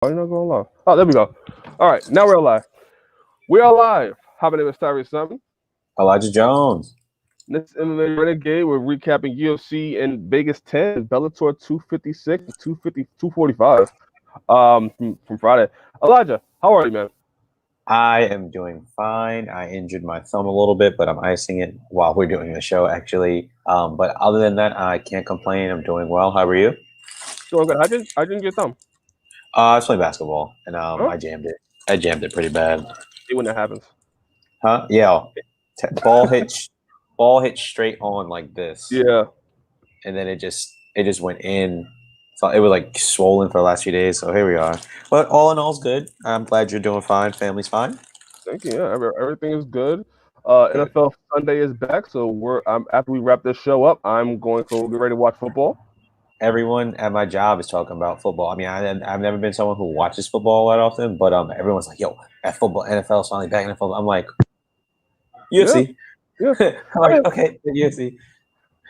Oh, you're not going live. Oh, there we go. All right, now we're live. We are live. Hi, my name is Tyriece something. Elijah Jones. This is MMA Renegade. We're recapping UFC in Vegas 10 and Bellator 256 and 245 from Friday. Elijah, how are you, man? I am doing fine. I injured my thumb a little bit, but I'm icing it while we're doing the show, actually. But other than that, I can't complain. I'm doing well. How are you? Doing good. I didn't get thumb. I was playing basketball, and Huh? I jammed it. I jammed it pretty bad. See when that happens. Huh? Yeah. Ball hit straight on like this, Yeah. and then it just went in. So it was like swollen for the last few days. So here we are. But all in all, it's good. I'm glad you're doing fine. Family's fine. Thank you. Yeah, everything is good. Good. NFL Sunday is back, so after we wrap this show up, I'm going to get ready to watch football. Everyone at my job is talking about football. I mean, I've never been someone who watches football that often, but everyone's like, "Yo, that football, NFL is finally back in football." I'm like, Yeah, UFC. yeah. I'm I like, mean, okay, UFC.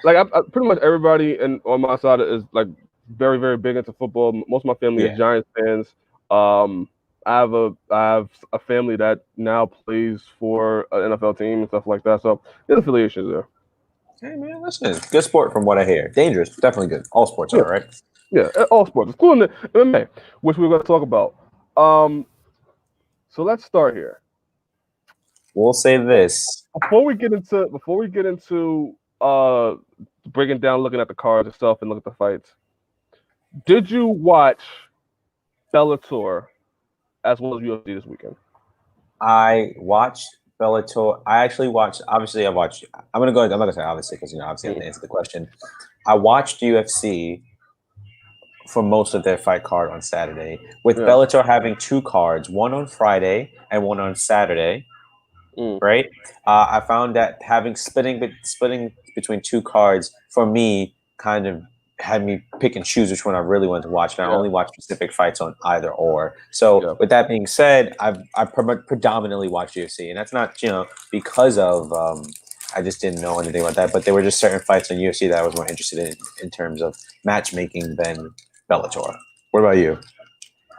like pretty much everybody and on my side is like very very big into football. Most of my family is Yeah, Giants fans. Um, I have a family that now plays for an NFL team and stuff like that. So there's affiliations there. hey man, listen, good sport from what I hear. Dangerous, definitely good. All sports Yeah, are right. yeah. All sports, including the MMA, which we're going to talk about. Um, so let's start here. We'll say this. Before we get into breaking down, looking at the cards itself, and look at the fights. Did you watch Bellator as well as UFC this weekend? I watched Bellator. I actually watched. Obviously, I watched. I'm gonna go. I'm not gonna say obviously because obviously I have to answer the question. I watched UFC for most of their fight card on Saturday, with Yeah. Bellator having two cards, one on Friday and one on Saturday. Mm. Right? I found that having splitting between two cards for me kind of had me pick and choose which one I really wanted to watch, and I Yeah. only watch specific fights on either or. So Yeah. with that being said, I predominantly watch UFC, and that's not because of I just didn't know anything about that, but there were just certain fights on UFC that I was more interested in terms of matchmaking than Bellator. What about you?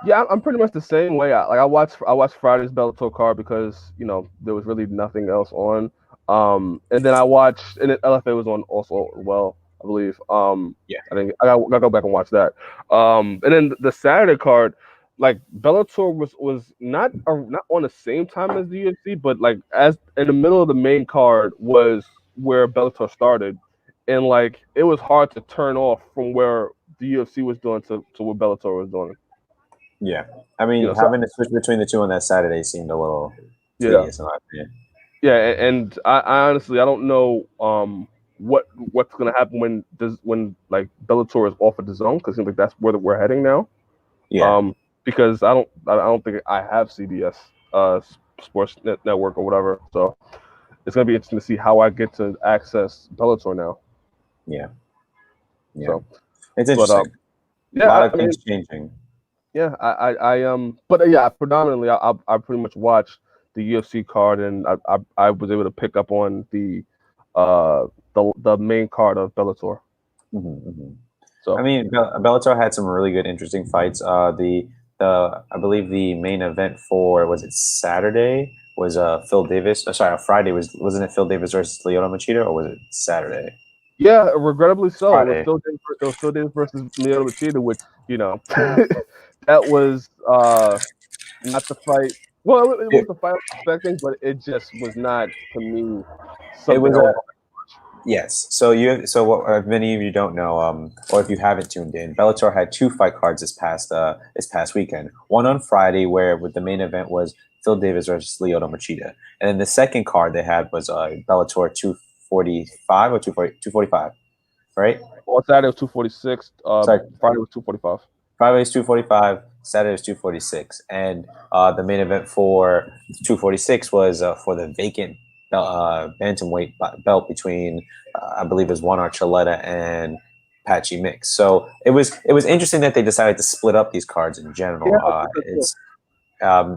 Yeah, I'm pretty much the same way. I watched Friday's Bellator card because there was really nothing else on. And then I watched and then LFA was on also well, I believe. Yeah. I gotta go back and watch that. And then the Saturday card, like Bellator was not on the same time as the UFC, but like as in the middle of the main card was where Bellator started, and like it was hard to turn off from where the UFC was doing to what Bellator was doing. Yeah. I mean, So having to switch between the two on that Saturday seemed a little yeah, tedious in my opinion. yeah, and I honestly I don't know what's gonna happen when like Bellator is off of the zone because I think that's where we're heading now. Yeah. Because I don't think I have CBS Sports Network or whatever, so it's gonna be interesting to see how I get to access Bellator now. Yeah. Yeah. So, It's but interesting. A yeah, lot I of mean things changing. yeah, but yeah, predominantly I pretty much watched the UFC card, and I was able to pick up on uh the main card of Bellator. Hmm. I So mean, Bellator had some really good, interesting fights. The I believe the main event for was it Saturday was Phil Davis. Sorry, Friday wasn't it Phil Davis versus Lyoto Machida or was it Saturday? yeah, regrettably so, Friday. It was still Davis versus Lyoto Machida, which that was not the fight. Well, it was It, the fight I was expecting, but it just was not to me it something was I a was. Yes. So what many of you don't know, or if you haven't tuned in, Bellator had two fight cards this past weekend. One on Friday, where with the main event was Phil Davis versus Lyoto Machida, and then the second card they had was Bellator 245 or 245, right? On Saturday was 246. Sorry, Friday was 245. Friday was 245, Saturday was 246, and the main event for 246 was for the vacant bantamweight belt between I believe it was Juan Archuleta and Patchy Mix. So it was interesting that they decided to split up these cards in Yeah, general. It's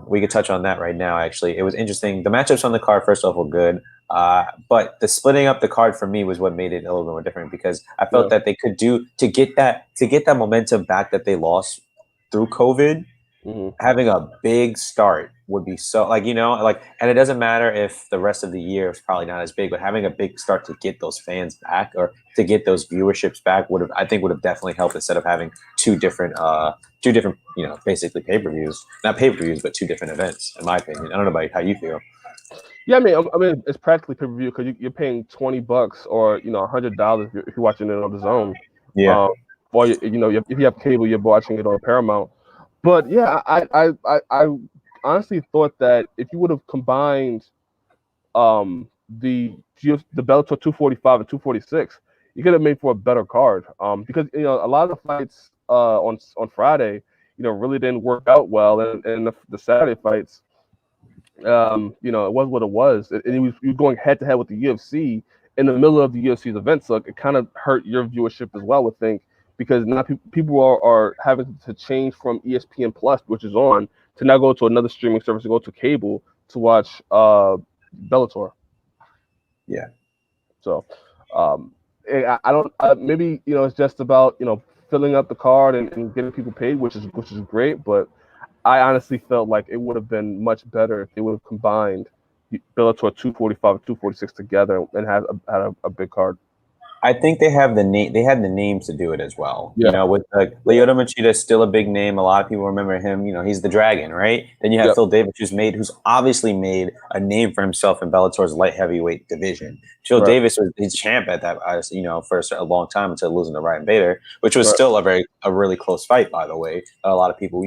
We could touch on that right now. Actually, it was interesting. The matchups on the card, first off, were good, but the splitting up the card for me was what made it a little bit more different because I felt yeah, that they could do to get that momentum back that they lost through COVID. having a big start would be so and it doesn't matter if the rest of the year is probably not as big, but having a big start to get those fans back or to get those viewerships back would have definitely helped instead of having two different basically pay-per-views, not pay-per-views, but two different events, in my opinion. I don't know about how you feel. Yeah, I mean, it's practically pay per view because you're paying $20 or $100 if you're watching it on the Zone. Yeah. Um, or if you have cable, you're watching it on Paramount. But yeah, I honestly thought that if you would have combined the Bellator 245 and 246, you could have made for a better card. Because a lot of the fights on Friday, really didn't work out well, and the Saturday fights, it was what it was, and you going head to head with the UFC in the middle of the UFC's event, so it kind of hurt your viewership as well, I would think, because now people are having to change from ESPN Plus, which is on, to now go to another streaming service, to go to cable to watch Bellator. Yeah. So, I don't. Maybe it's just about filling up the card and getting people paid, which is great. But I honestly felt like it would have been much better if they would have combined Bellator 245 and 246 together and had a big card. I think they have the name. They had the names to do it as well. Yeah. With Lyoto Machida is still a big name. A lot of people remember him. He's the Dragon, right? Then you have Yep. Phil Davis, who's obviously made a name for himself in Bellator's light heavyweight division. Phil Right. Davis was his champ at that, for a long time until losing to Ryan Bader, which was Right. still a really close fight, by the way. A lot of people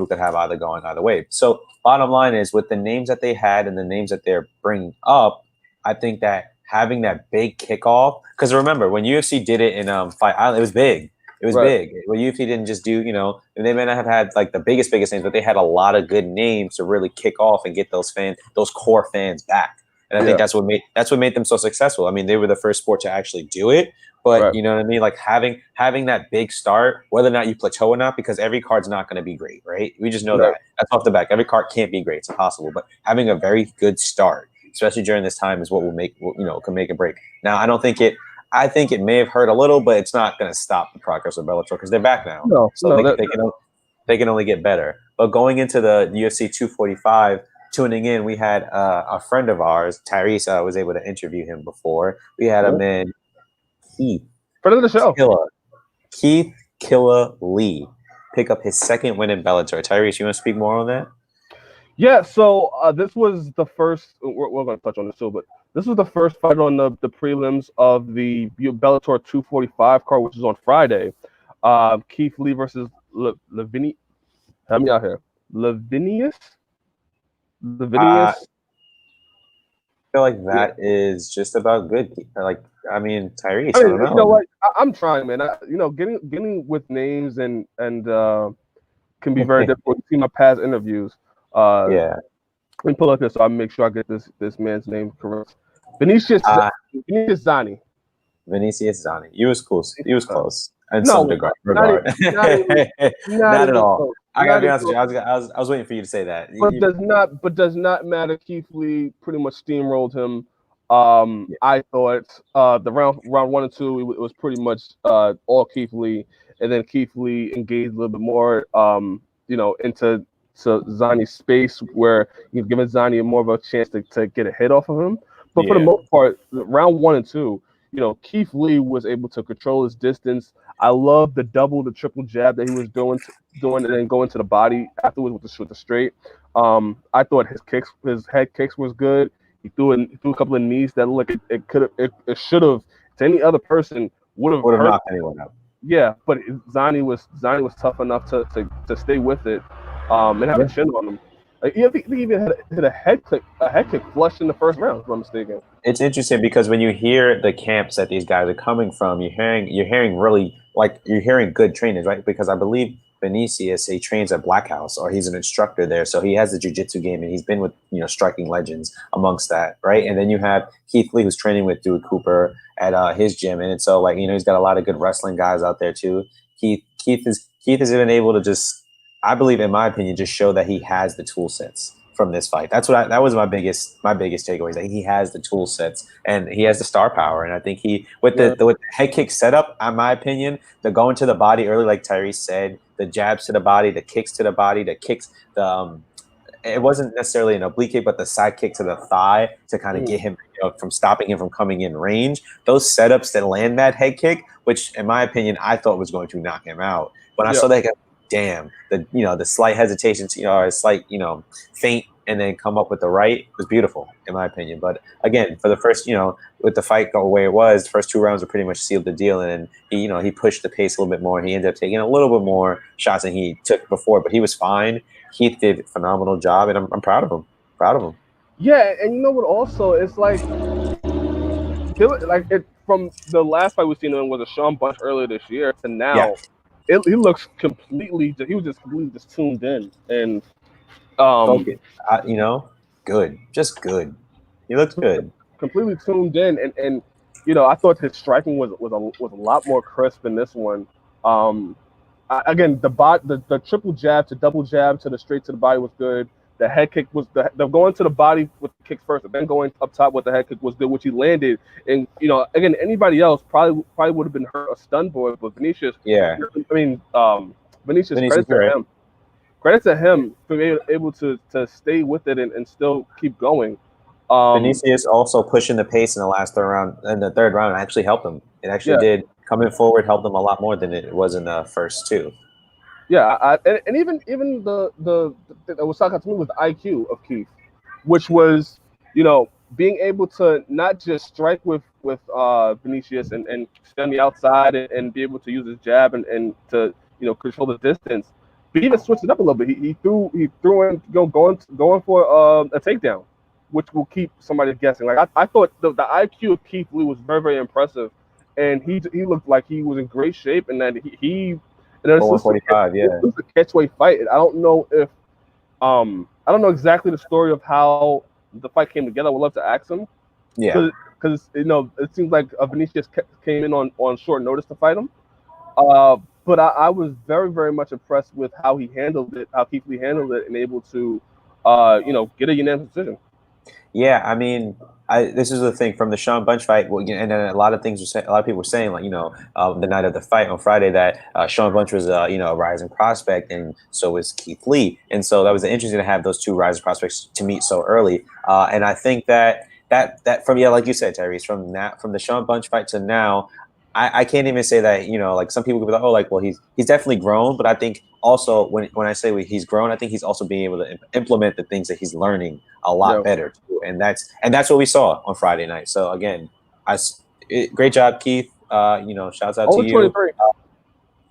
could have either gone either way. So bottom line is, with the names that they had and the names that they're bringing up, I think that having that big kickoff, because remember when UFC did it in Fight Island, it was big. It was Right. big. Well, UFC didn't just do, they may not have had like the biggest names, but they had a lot of good names to really kick off and get those core fans back. And I think that's what made them so successful. I mean, they were the first sport to actually do it. But Right. you know what I mean? Like having that big start, whether or not you plateau or not, because every card's not going to be great, right? We just know Right. that. That's off the back. Every card can't be great. It's impossible. But having a very good start, especially during this time, is what can make a break. Now, I think it may have hurt a little, but it's not going to stop the progress of Bellator because they're back now. They can only get better. But going into the UFC 245, tuning in, we had a friend of ours, Tyriece, was able to interview him before. We had a man, Keith Friend of the show. Keith Killer Lee, pick up his second win in Bellator. Tyriece, you want to speak more on that? Yeah, so this was the first. We're going to touch on this too, but this was the first fight on the prelims of the Bellator 245 card, which is on Friday. Keith Lee versus Lavini. Help me out here. Lavinius. I feel like that is just about good. Tyriece. I don't know. You know what? I'm trying, man. Getting with names and can be very difficult. You see my past interviews. Yeah. Let me pull up this so I make sure I get this man's name correct. Vinicius Zani. Vinicius Zani. He was cool. He was close. In No, some regard. Not at all. Close. I gotta be honest with you. I was waiting for you to say that. But does not matter. Keith Lee pretty much steamrolled him. I thought the round 1 and 2 it was pretty much all Keith Lee, and then Keith Lee engaged a little bit more into Zani's space, where you've given Zani more of a chance to get a hit off of him. But for the most part, round 1 and 2, Keith Lee was able to control his distance. I love the double, the triple jab that he was doing, and then going to the body afterwards with the straight. I thought his head kicks was good. He threw a couple of knees that looked like it should have, to any other person, would have knocked anyone out. Yeah, but Zani was tough enough to stay with it, and have a chin on him. Like, he even hit a head kick flush in the first round, if I'm mistaken. It's interesting because when you hear the camps that these guys are coming from, you're hearing good trainers, right? Because I believe Vinicius, he trains at Black House, or he's an instructor there, so he has the jiu-jitsu game, and he's been with striking legends amongst that, right? And then you have Keith Lee, who's training with Dewey Cooper at his gym, and so he's got a lot of good wrestling guys out there too. Keith has been able to just, I believe, in my opinion, just show that he has the tool sets. from this fight. That was my biggest takeaway. That he has the tool sets and he has the star power. And I think he with the head kick setup, in my opinion, the going to the body early, like Tyreece said, the jabs to the body, the kicks to the body, the kicks, it wasn't necessarily an oblique kick, but the side kick to the thigh to kind of get him from stopping him from coming in range. Those setups that land that head kick, which in my opinion, I thought was going to knock him out. When I saw that, damn, the slight hesitation, a slight, feint and then come up with the right was beautiful in my opinion. But again, for the first, with the fight go away it was, the first 2 rounds were pretty much sealed the deal. And he pushed the pace a little bit more and he ended up taking a little bit more shots than he took before, but he was fine. Heath did a phenomenal job and I'm proud of him. Yeah, and you know what also, it's like from the last fight we seen him was a Sean Bunch earlier this year to now, he looks completely, he was just completely tuned in and good, just good. He looked good, completely tuned in, and I thought his striking was a lot more crisp in this one. Again, the triple jab to double jab to the straight to the body was good. The head kick was the going to the body with the kicks first, and then going up top with the head kick was good, which he landed. And again, anybody else probably would have been hurt or stunned by it, but Vinicius. Yeah, I mean, Vinicius credit to him for being able to stay with it and still keep going. Vinicius also pushing the pace in the third round actually helped him. It actually did. Coming forward helped them a lot more than it was in the first 2. Yeah, and even the was talking to me with the IQ of Keith, which was being able to not just strike with Vinicius and stay on the outside and be able to use his jab and to control the distance, but even switched it up a little bit. He threw in going for a takedown, which will keep somebody guessing. Like I thought the IQ of Keith Lee was very, very impressive, and he looked like he was in great shape, and that he 145, yeah. It was a catchweight fight. I don't know exactly the story of how the fight came together. I would love to ask him. Yeah. Because it seems like Vinicius came in on short notice to fight him. But I was very, very much impressed with how he handled it, how Keith Lee handled it, and able to get a unanimous decision. Yeah, I mean, this is the thing from the Sean Bunch fight, and then a lot of people were saying, like, the night of the fight on Friday that Sean Bunch was a rising prospect, and so was Keith Lee, and so that was interesting to have those 2 rising prospects to meet so early. And I think that from like you said, Tyreece, from the Sean Bunch fight to now, I can't even say that, like some people could be like, oh, like, well, he's definitely grown, but I think also when I say he's grown, I think he's also being able to implement the things that he's learning a lot better too. And that's what we saw on Friday night. So again, great job, Keith. Shouts out to you. 23.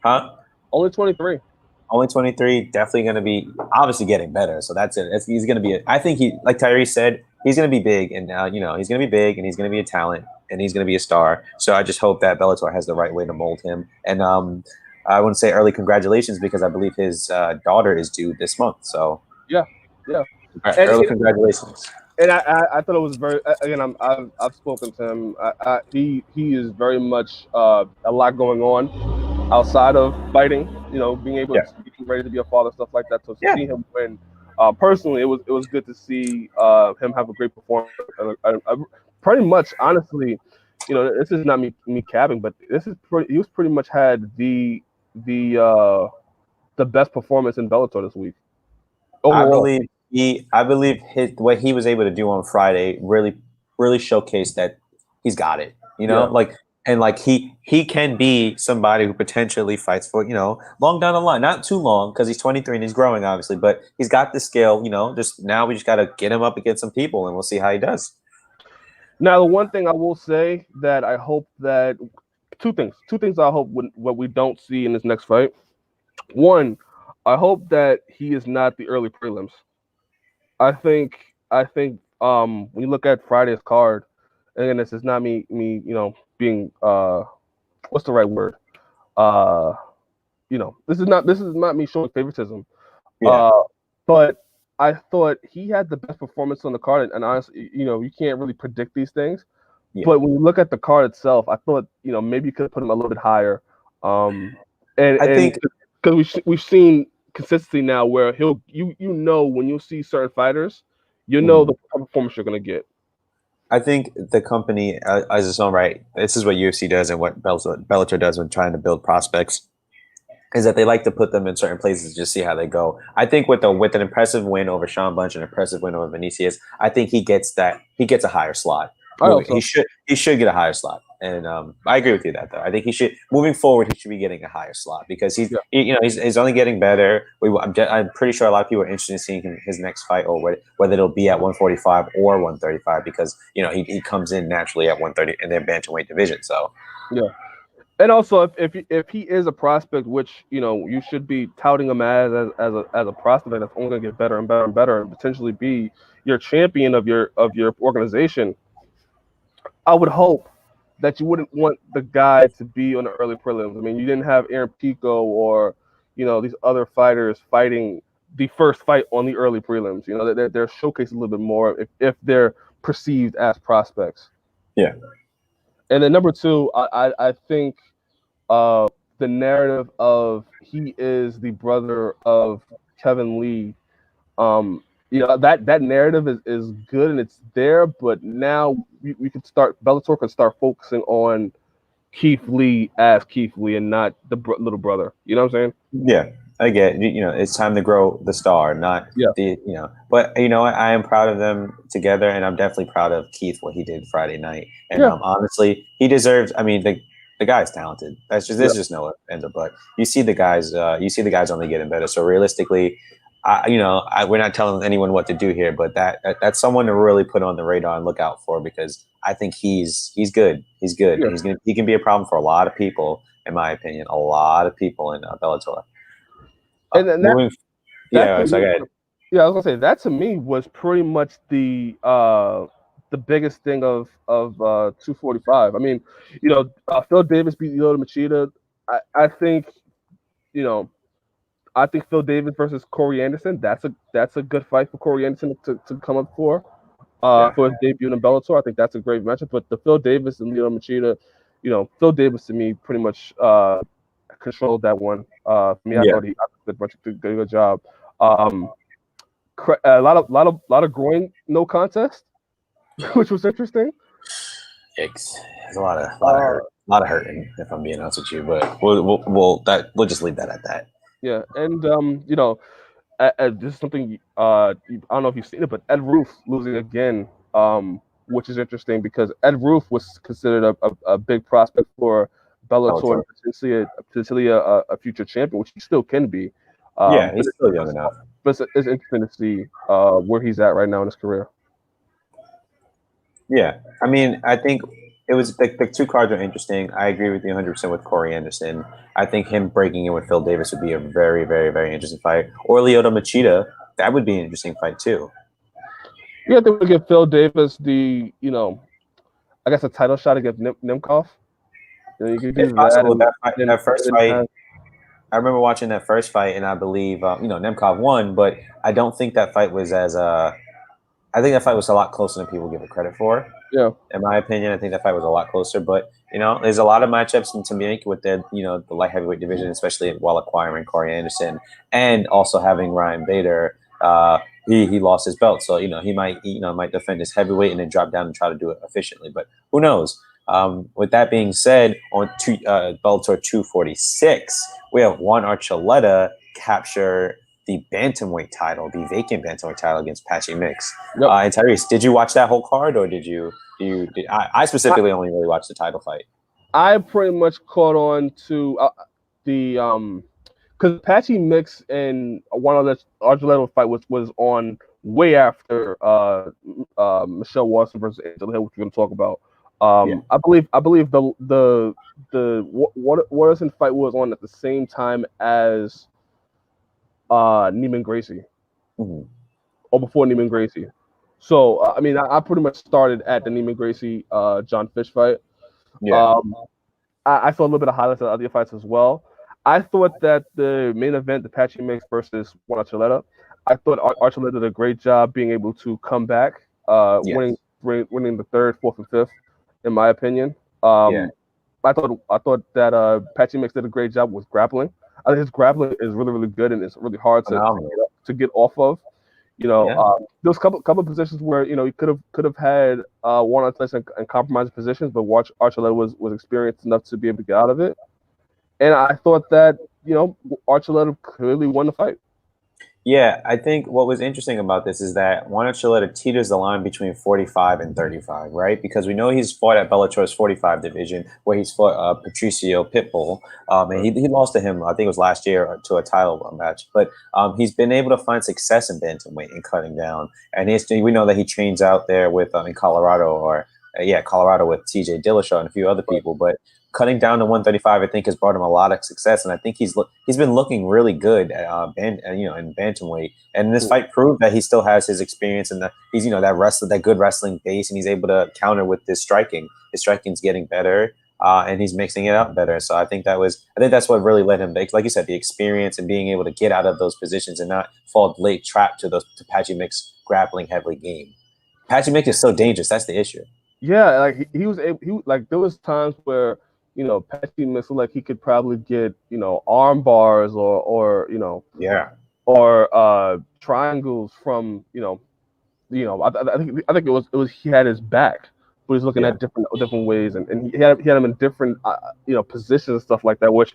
Huh? Only 23. Only 23. Definitely going to be obviously getting better. So that's it. He's going to be. I think like Tyreece said, he's going to be big, and he's going to be big, and he's going to be a talent, and he's going to be a star. So I just hope that Bellator has the right way to mold him. And I wouldn't say early congratulations because I believe his daughter is due this month. So yeah. Early congratulations. And I thought it was very, again, I've spoken to him. He is very much a lot going on outside of fighting. Being able to be ready to be a father, stuff like that. So to see him win, personally, it was good to see him have a great performance. Pretty much, honestly, this is not me capping, but he was pretty much had the best performance in Bellator this week. Overall. I believe what he was able to do on Friday really, really showcased that he's got it. He can be somebody who potentially fights for long down the line, not too long because he's 23 and he's growing obviously, but he's got the skill. Just now we just got to get him up against some people and we'll see how he does. Now the one thing I will say that I hope that two things I hope what we don't see in this next fight. One, I hope that he is not the early prelims. I think when you look at Friday's card, and this is not me being what's the right word? This is not me showing favoritism. Yeah. But I thought he had the best performance on the card, and honestly, you can't really predict these things. Yeah. But when you look at the card itself, I thought maybe you could put him a little bit higher. And I think because we've seen consistency now where you know when you see certain fighters, you know Mhm. the performance you're going to get. I think the company, as its own right, this is what UFC does and what Bellator does when trying to build prospects, is that they like to put them in certain places to just see how they go. I think with an impressive win over Sean Bunch, an impressive win over Vinicius, I think he gets a higher slot. I hope so. He should get a higher slot, and I agree with you that though. I think he should, moving forward, he should be getting a higher slot because Yeah. he's only getting better. I'm pretty sure a lot of people are interested in seeing his next fight, or whether it'll be at 145 or 135, because he comes in naturally at 130 in their bantamweight division. So Yeah. And also, if he is a prospect, which you should be touting him as a prospect that's only going to get better and better and better, and potentially be your champion of your organization, I would hope that you wouldn't want the guy to be on the early prelims. I mean, you didn't have Aaron Pico or these other fighters fighting the first fight on the early prelims. They're showcased a little bit more if they're perceived as prospects. yeah, And then number two, I think the narrative of he is the brother of Kevin Lee. That narrative is good and it's there, but now we could start Bellator could start focusing on Keith Lee as Keith Lee and not the little brother. You know what I'm saying? yeah. I get it's time to grow the star, not Yeah. But I am proud of them together, and I'm definitely proud of Keith what he did Friday night. And Yeah. honestly, he deserves. I mean, the guy's talented. Yeah. There's just no end of. But you see the guys only getting better. So realistically, we're not telling anyone what to do here, but that's someone to really put on the radar and look out for, because I think he's good. He's good. Yeah. He can be a problem for a lot of people, in my opinion. A lot of people in Bellator. And then Moving, that to yeah. So me, go ahead. yeah, I was gonna say that to me was pretty much the biggest thing of 245. I mean, Phil Davis beat Yoda Machida. I think you know I think Phil Davis versus Corey Anderson. That's a good fight for Corey Anderson to come up Yeah, for his debut in Bellator. I think that's a great matchup. But the Phil Davis and Leo Machida, Phil Davis to me pretty much controlled that one. For me, I yeah, thought he did a good job. Um, a lot of groin no contest, which was interesting. yikes. There's a lot of Uh, hurting, if I'm being honest with you. But we'll just leave that at that. yeah, and this is something I don't know if you've seen it, but Ed Roof losing again, which is interesting because Ed Roof was considered a big prospect for Bellator Bellator. and potentially a future champion, which he still can be. Yeah, But he's still young enough. it's interesting to see where he's at right now in his career. Yeah, I mean, I think it was the two cards are interesting. I agree with you 100% with Corey Anderson. I think him breaking in with Phil Davis would be a very, very, very interesting fight. Or Lyoto Machida, that would be an interesting fight too. You have to give Phil Davis I guess a title shot against Nemkov. You could It's do that, possible that first and fight. I remember watching that first fight, and I believe Nemkov won, but I don't think that fight was as I think that fight was a lot closer than people give it credit for. yeah, In my opinion, I think that fight was a lot closer. But there's a lot of matchups to make with the the light heavyweight division, especially while acquiring Corey Anderson and also having Ryan Bader. He lost his belt, so he might defend his heavyweight and then drop down and try to do it efficiently. But who knows? With that being said, on Bellator 246, we have Juan Archuleta capture the bantamweight title, the vacant bantamweight title against Patchy Mix. yep. And Tyreece, did you watch that whole card, or did you? I specifically only really watched the title fight. I pretty much caught on to the because Patchy Mix and one of the Argento fight was on way after Michelle Watson versus Angela Hill, which we're going to talk about. Yeah. I believe the Watson fight was on at the same time as Neiman Gracie, Mm-hmm. or before Neiman Gracie. So I mean, I pretty much started at the Neiman Gracie John Fish fight. Yeah. I saw a little bit of highlights of other fights as well. I thought that the main event, the Patchy Mix versus Juan Archuleta, I thought Archuleta did a great job being able to come back, Yes. winning the third, fourth, and fifth, in my opinion. Yeah. I thought that Patchy Mix did a great job with grappling. I think his grappling is really, really good, and it's really hard Phenomenal. to get off of. Yeah. There's couple of positions where he could have had one on touch and compromising positions, but Watch Archuleta was experienced enough to be able to get out of it. And I thought that Archuleta clearly won the fight. Yeah, I think what was interesting about this is that Juan Archuleta teeters the line between 45 and 35, right? Because we know he's fought at Bellator's 45 division, where he's fought Patricio Pitbull, and he lost to him, I think it was last year, to a title match. But he's been able to find success in bantamweight and cutting down, and we know that he trains out there with in Colorado Colorado with T.J. Dillashaw and a few other people, but cutting down to 135, I think, has brought him a lot of success, and I think he's been looking really good at in bantamweight. And this fight proved that he still has his experience and that he's that good wrestling base, and he's able to counter with this striking. His striking's getting better, and he's mixing it up better. So I think that's what really led him, like you said, the experience and being able to get out of those positions and not fall late trap to Patchy Mick's grappling heavily game. Patchy Mick is so dangerous. That's the issue. Yeah, like he was able. There was times where Patchy Mix looked like he could probably get arm bars or triangles from I think it was he had his back, but he's looking at different ways, and he had him in different positions and stuff like that, which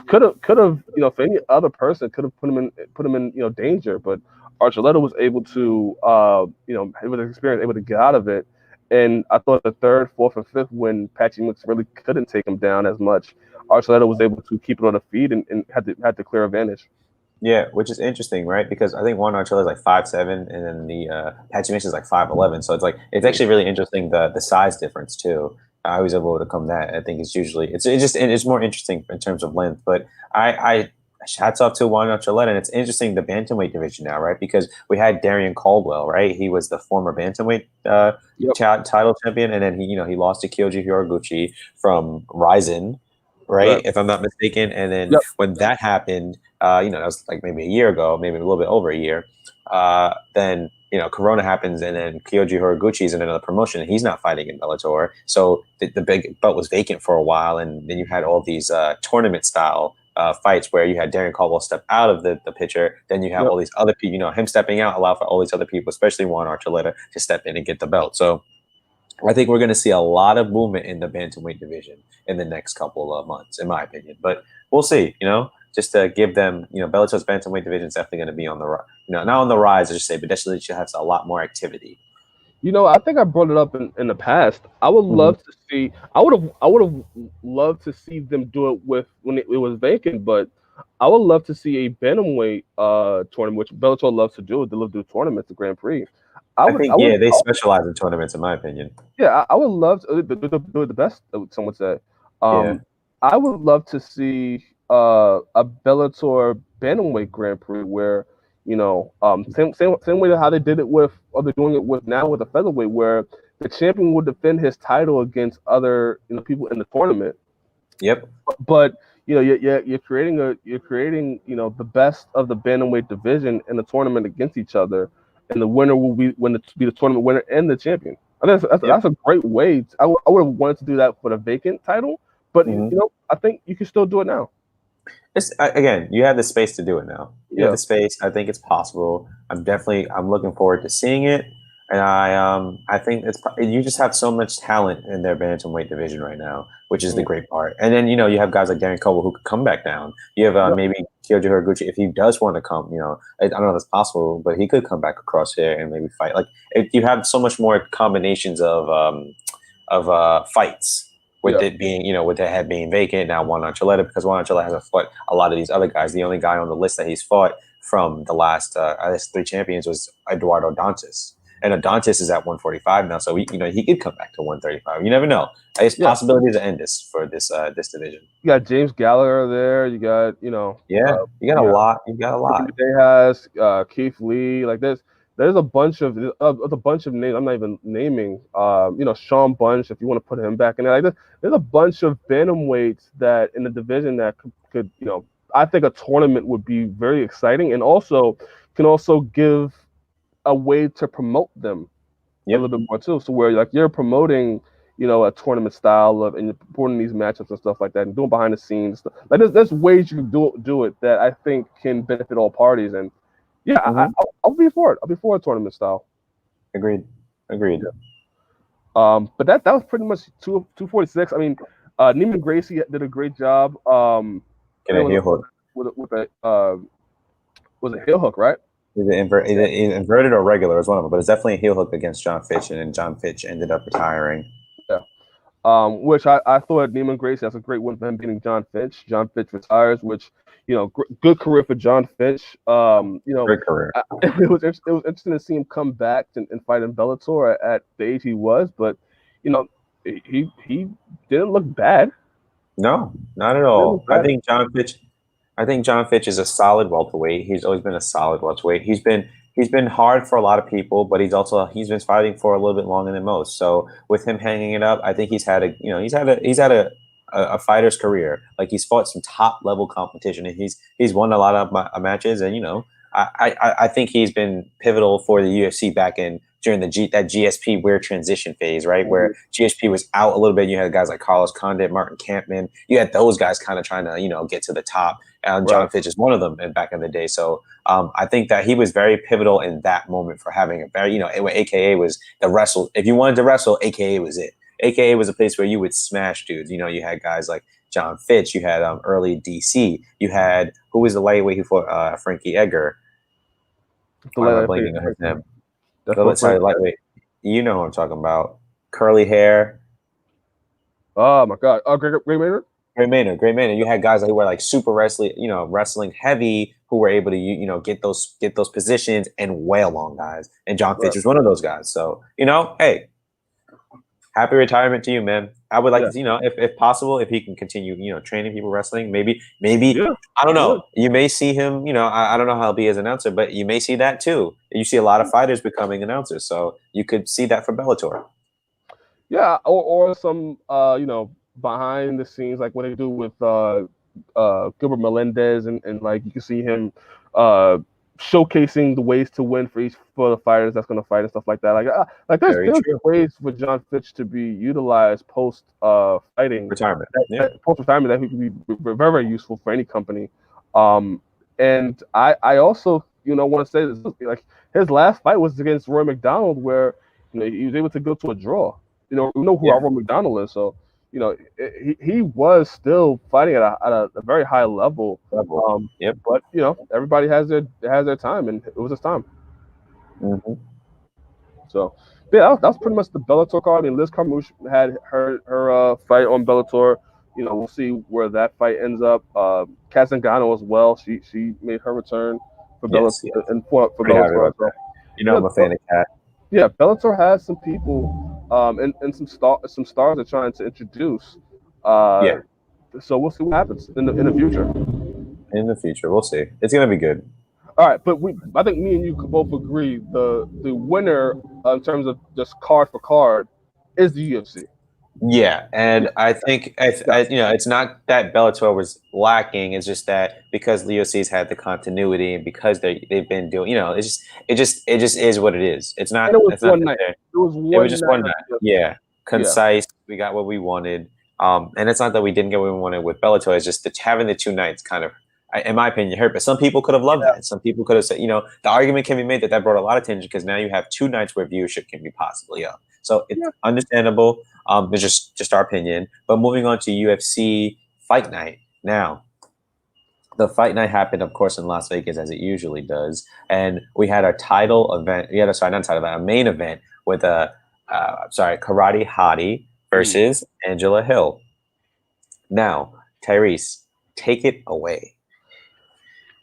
could have for any other person could have put him in danger, but Archuleta was able to with his experience able to get out of it. And I thought the third, fourth, and fifth, when Patchy Mix really couldn't take him down as much, Archuleta was able to keep it on the feet and had the clear advantage. Yeah, which is interesting, right? Because I think Juan Archuleta is like 5'7", and then the Patchy Mix is like 5'11". So it's actually really interesting the size difference too. I was able to come that. I think it's more interesting in terms of length. But I hats off to Juan Archuleta, and it's interesting the bantamweight division now, right? Because we had Darian Caldwell, right? He was the former bantamweight title champion, and then he lost to Kyoji Horiguchi from Ryzen, right? If I'm not mistaken. And then when that happened, that was like maybe a year ago, maybe a little bit over a year. Then Corona happens, and then Kyoji Horiguchi is in another promotion, and he's not fighting in Bellator. So the big belt was vacant for a while, and then you had all these tournament style fights where you had Darren Caldwell step out of the picture. Then you have all these other people, him stepping out allowed for all these other people, especially Juan Archuleta, to step in and get the belt. So I think we're going to see a lot of movement in the bantamweight division in the next couple of months, in my opinion. But we'll see. Just to give them, Bellator's bantamweight division is definitely going to be on the, not on the rise, I should say, but definitely should have a lot more activity. I think I brought it up in the past. I would love to see. I would have loved to see them do it with when it was vacant, but I would love to see a bantamweight tournament, which Bellator loves to do. They love to do tournaments, the Grand Prix. They specialize in tournaments, in my opinion. Yeah, I would love to do it the best. Some would say. I would love to see a Bellator bantamweight Grand Prix where same way how they did it with, or they're doing it with now with the featherweight, where the champion would defend his title against other people in the tournament. Yep. But you're creating the best of the bantamweight division in the tournament against each other, and the winner will be the tournament winner and the champion. I think that's a great way. I would have wanted to do that for the vacant title, but I think you can still do it now. Again, you have the space to do it now. You have the space. I think it's possible. I'm looking forward to seeing it, and I think you just have so much talent in their bantamweight division right now, which is the great part. And then you have guys like Darren Caldwell who could come back down. You have maybe Kyoji Horiguchi if he does want to come. I don't know if it's possible, but he could come back across here and maybe fight. Like you have so much more combinations of fights. With it being, with the head being vacant, now Juan Archuleta, because Juan Archuleta hasn't fought a lot of these other guys. The only guy on the list that he's fought from the last, I guess, 3 champions was Eduardo Dantas. And Dantas is at 145 now, so he could come back to 135. You never know. It's possibilities are endless for this division. You got James Gallagher there. You got you got a lot. You got a lot. Has Keith Lee. Like there's a bunch of names I'm not even naming. Sean Bunch, if you want to put him back in there. Like there's a bunch of bantamweights that in the division that could I think a tournament would be very exciting, and also can give a way to promote them a little bit more too. So where you're promoting a tournament style of and supporting these matchups and stuff like that, and doing behind the scenes stuff. Like there's ways you can do it that I think can benefit all parties. And yeah, Mm-hmm. I'll be for it. I'll be for a tournament style. Agreed. Agreed. Yeah. But that was pretty much 246. I mean, Neiman Gracie did a great job. Get a heel hook. With a was a heel hook, right? Either inverted or regular is one of them, but it's definitely a heel hook against John Fitch, and then John Fitch ended up retiring. Yeah. Which I thought Neiman Gracie, that's a great win for him beating John Fitch. John Fitch retires, which good career for John Fitch. Great career. It was interesting to see him come back and fight in Bellator at the age he was, but he didn't look bad. No, not at all. I think John Fitch is a solid welterweight. He's always been a solid welterweight. He's been hard for a lot of people, but he's been fighting for a little bit longer than most. So with him hanging it up, I think he's had a fighter's career. Like he's fought some top level competition, and he's won a lot of matches. And I think he's been pivotal for the UFC back in during that GSP weird transition phase, right? Where GSP was out a little bit. You had guys like Carlos Condit, Martin Kampman. You had those guys kind of trying to, get to the top. And John Fitch is one of them back in the day. So I think that he was very pivotal in that moment for having a very, AKA was the wrestle. If you wanted to wrestle, AKA was it. AKA was a place where you would smash dudes. You had guys like John Fitch. You had early DC. You had, who was the lightweight who fought Frankie Edgar? I'm blanking on his name. Sorry, lightweight. You know what I'm talking about. Curly hair. Oh my God. Oh, Great Maynard. Great Maynard. You had guys who were like super wrestling heavy, who were able to get those positions and wail on guys. And John Fitch was one of those guys. So hey, happy retirement to you, man. I would like to, if possible, if he can continue, training people wrestling. Maybe I don't know. You may see him. I don't know how he'll be as an announcer, but you may see that too. You see a lot of fighters becoming announcers, so you could see that for Bellator. Yeah, or some behind the scenes, like what they do with Gilbert Melendez, and like you can see him showcasing the ways to win for the fighters that's going to fight and stuff like that. Like there's ways for John Fitch to be utilized post fighting retirement, post retirement that he could be very, very useful for any company. And I also want to say this, like his last fight was against Roy McDonald, where he was able to go to a draw. We know who Roy McDonald is, so he was still fighting at a very high level. Yep. But everybody has their time, and it was his time. Mm-hmm. So yeah, that was pretty much the Bellator card. I mean, Liz Carmouche had her fight on Bellator. We'll see where that fight ends up. Kat Zingano as well. She made her return for Bellator and for Bellator. So, I'm a fan of Kat. Yeah, Bellator has some people, and some stars they're trying to introduce. So we'll see what happens in the future. In the future, we'll see. It's gonna be good. All right, but I think me and you could both agree the winner in terms of just card for card is the UFC. Yeah, and I think it's not that Bellator was lacking. It's just that because the UFC's had the continuity and because they've been doing, it just is what it is. It's not. And it was one night. It was just one night. Yeah, concise. Yeah. We got what we wanted. And it's not that we didn't get what we wanted with Bellator. It's just that having the 2 nights kind of, in my opinion, hurt. But some people could have loved that. Some people could have said, the argument can be made that brought a lot of attention because now you have 2 nights where viewership can be possibly up. So it's understandable. It's just our opinion. But moving on to UFC Fight Night. Now, the Fight Night happened, of course, in Las Vegas as it usually does, and we had our title event. We had a main event with Karate Hottie versus Angela Hill. Now, Tyreece, take it away.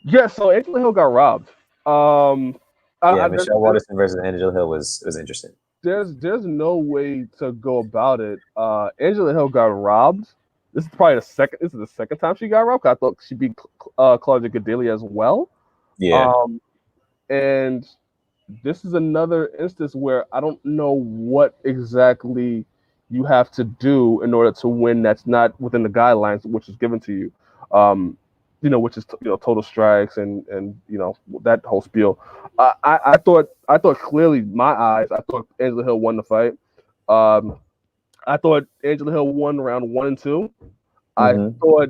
Yeah, so Angela Hill got robbed. Michelle Waterson versus Angela Hill was interesting. There's no way to go about it. Angela Hill got robbed. This is probably the second time she got robbed. I thought she beat Claudia Gadelha as well. Yeah. And this is another instance where I don't know what exactly you have to do in order to win. That's not within the guidelines which is given to you. Which is total strikes and that whole spiel. I thought clearly, my eyes, I thought Angela Hill won the fight. I thought Angela Hill won round 1 and 2. I Mhm. thought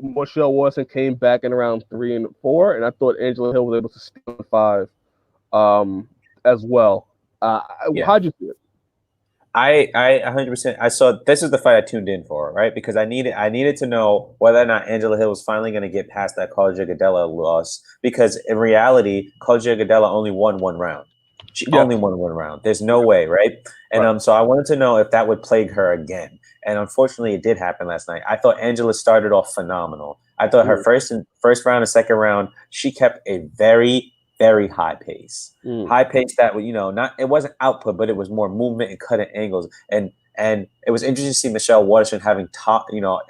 Michelle Watson came back in round 3 and 4, and I thought Angela Hill was able to steal 5 as well. Yeah. How'd you see it? I 100%. I saw this is the fight I tuned in for, right? Because I needed to know whether or not Angela Hill was finally going to get past that Claudia Gadelha loss. Because in reality, Claudia Gadelha only won one round. She Yes. only won one round. There's no way, right? And Right. so I wanted to know if that would plague her again. And unfortunately, it did happen last night. I thought Angela started off phenomenal. I thought her first round and second round, she kept a very very high pace. High pace that not it wasn't output, but it was more movement and cutting angles. And it was interesting to see Michelle Waterson having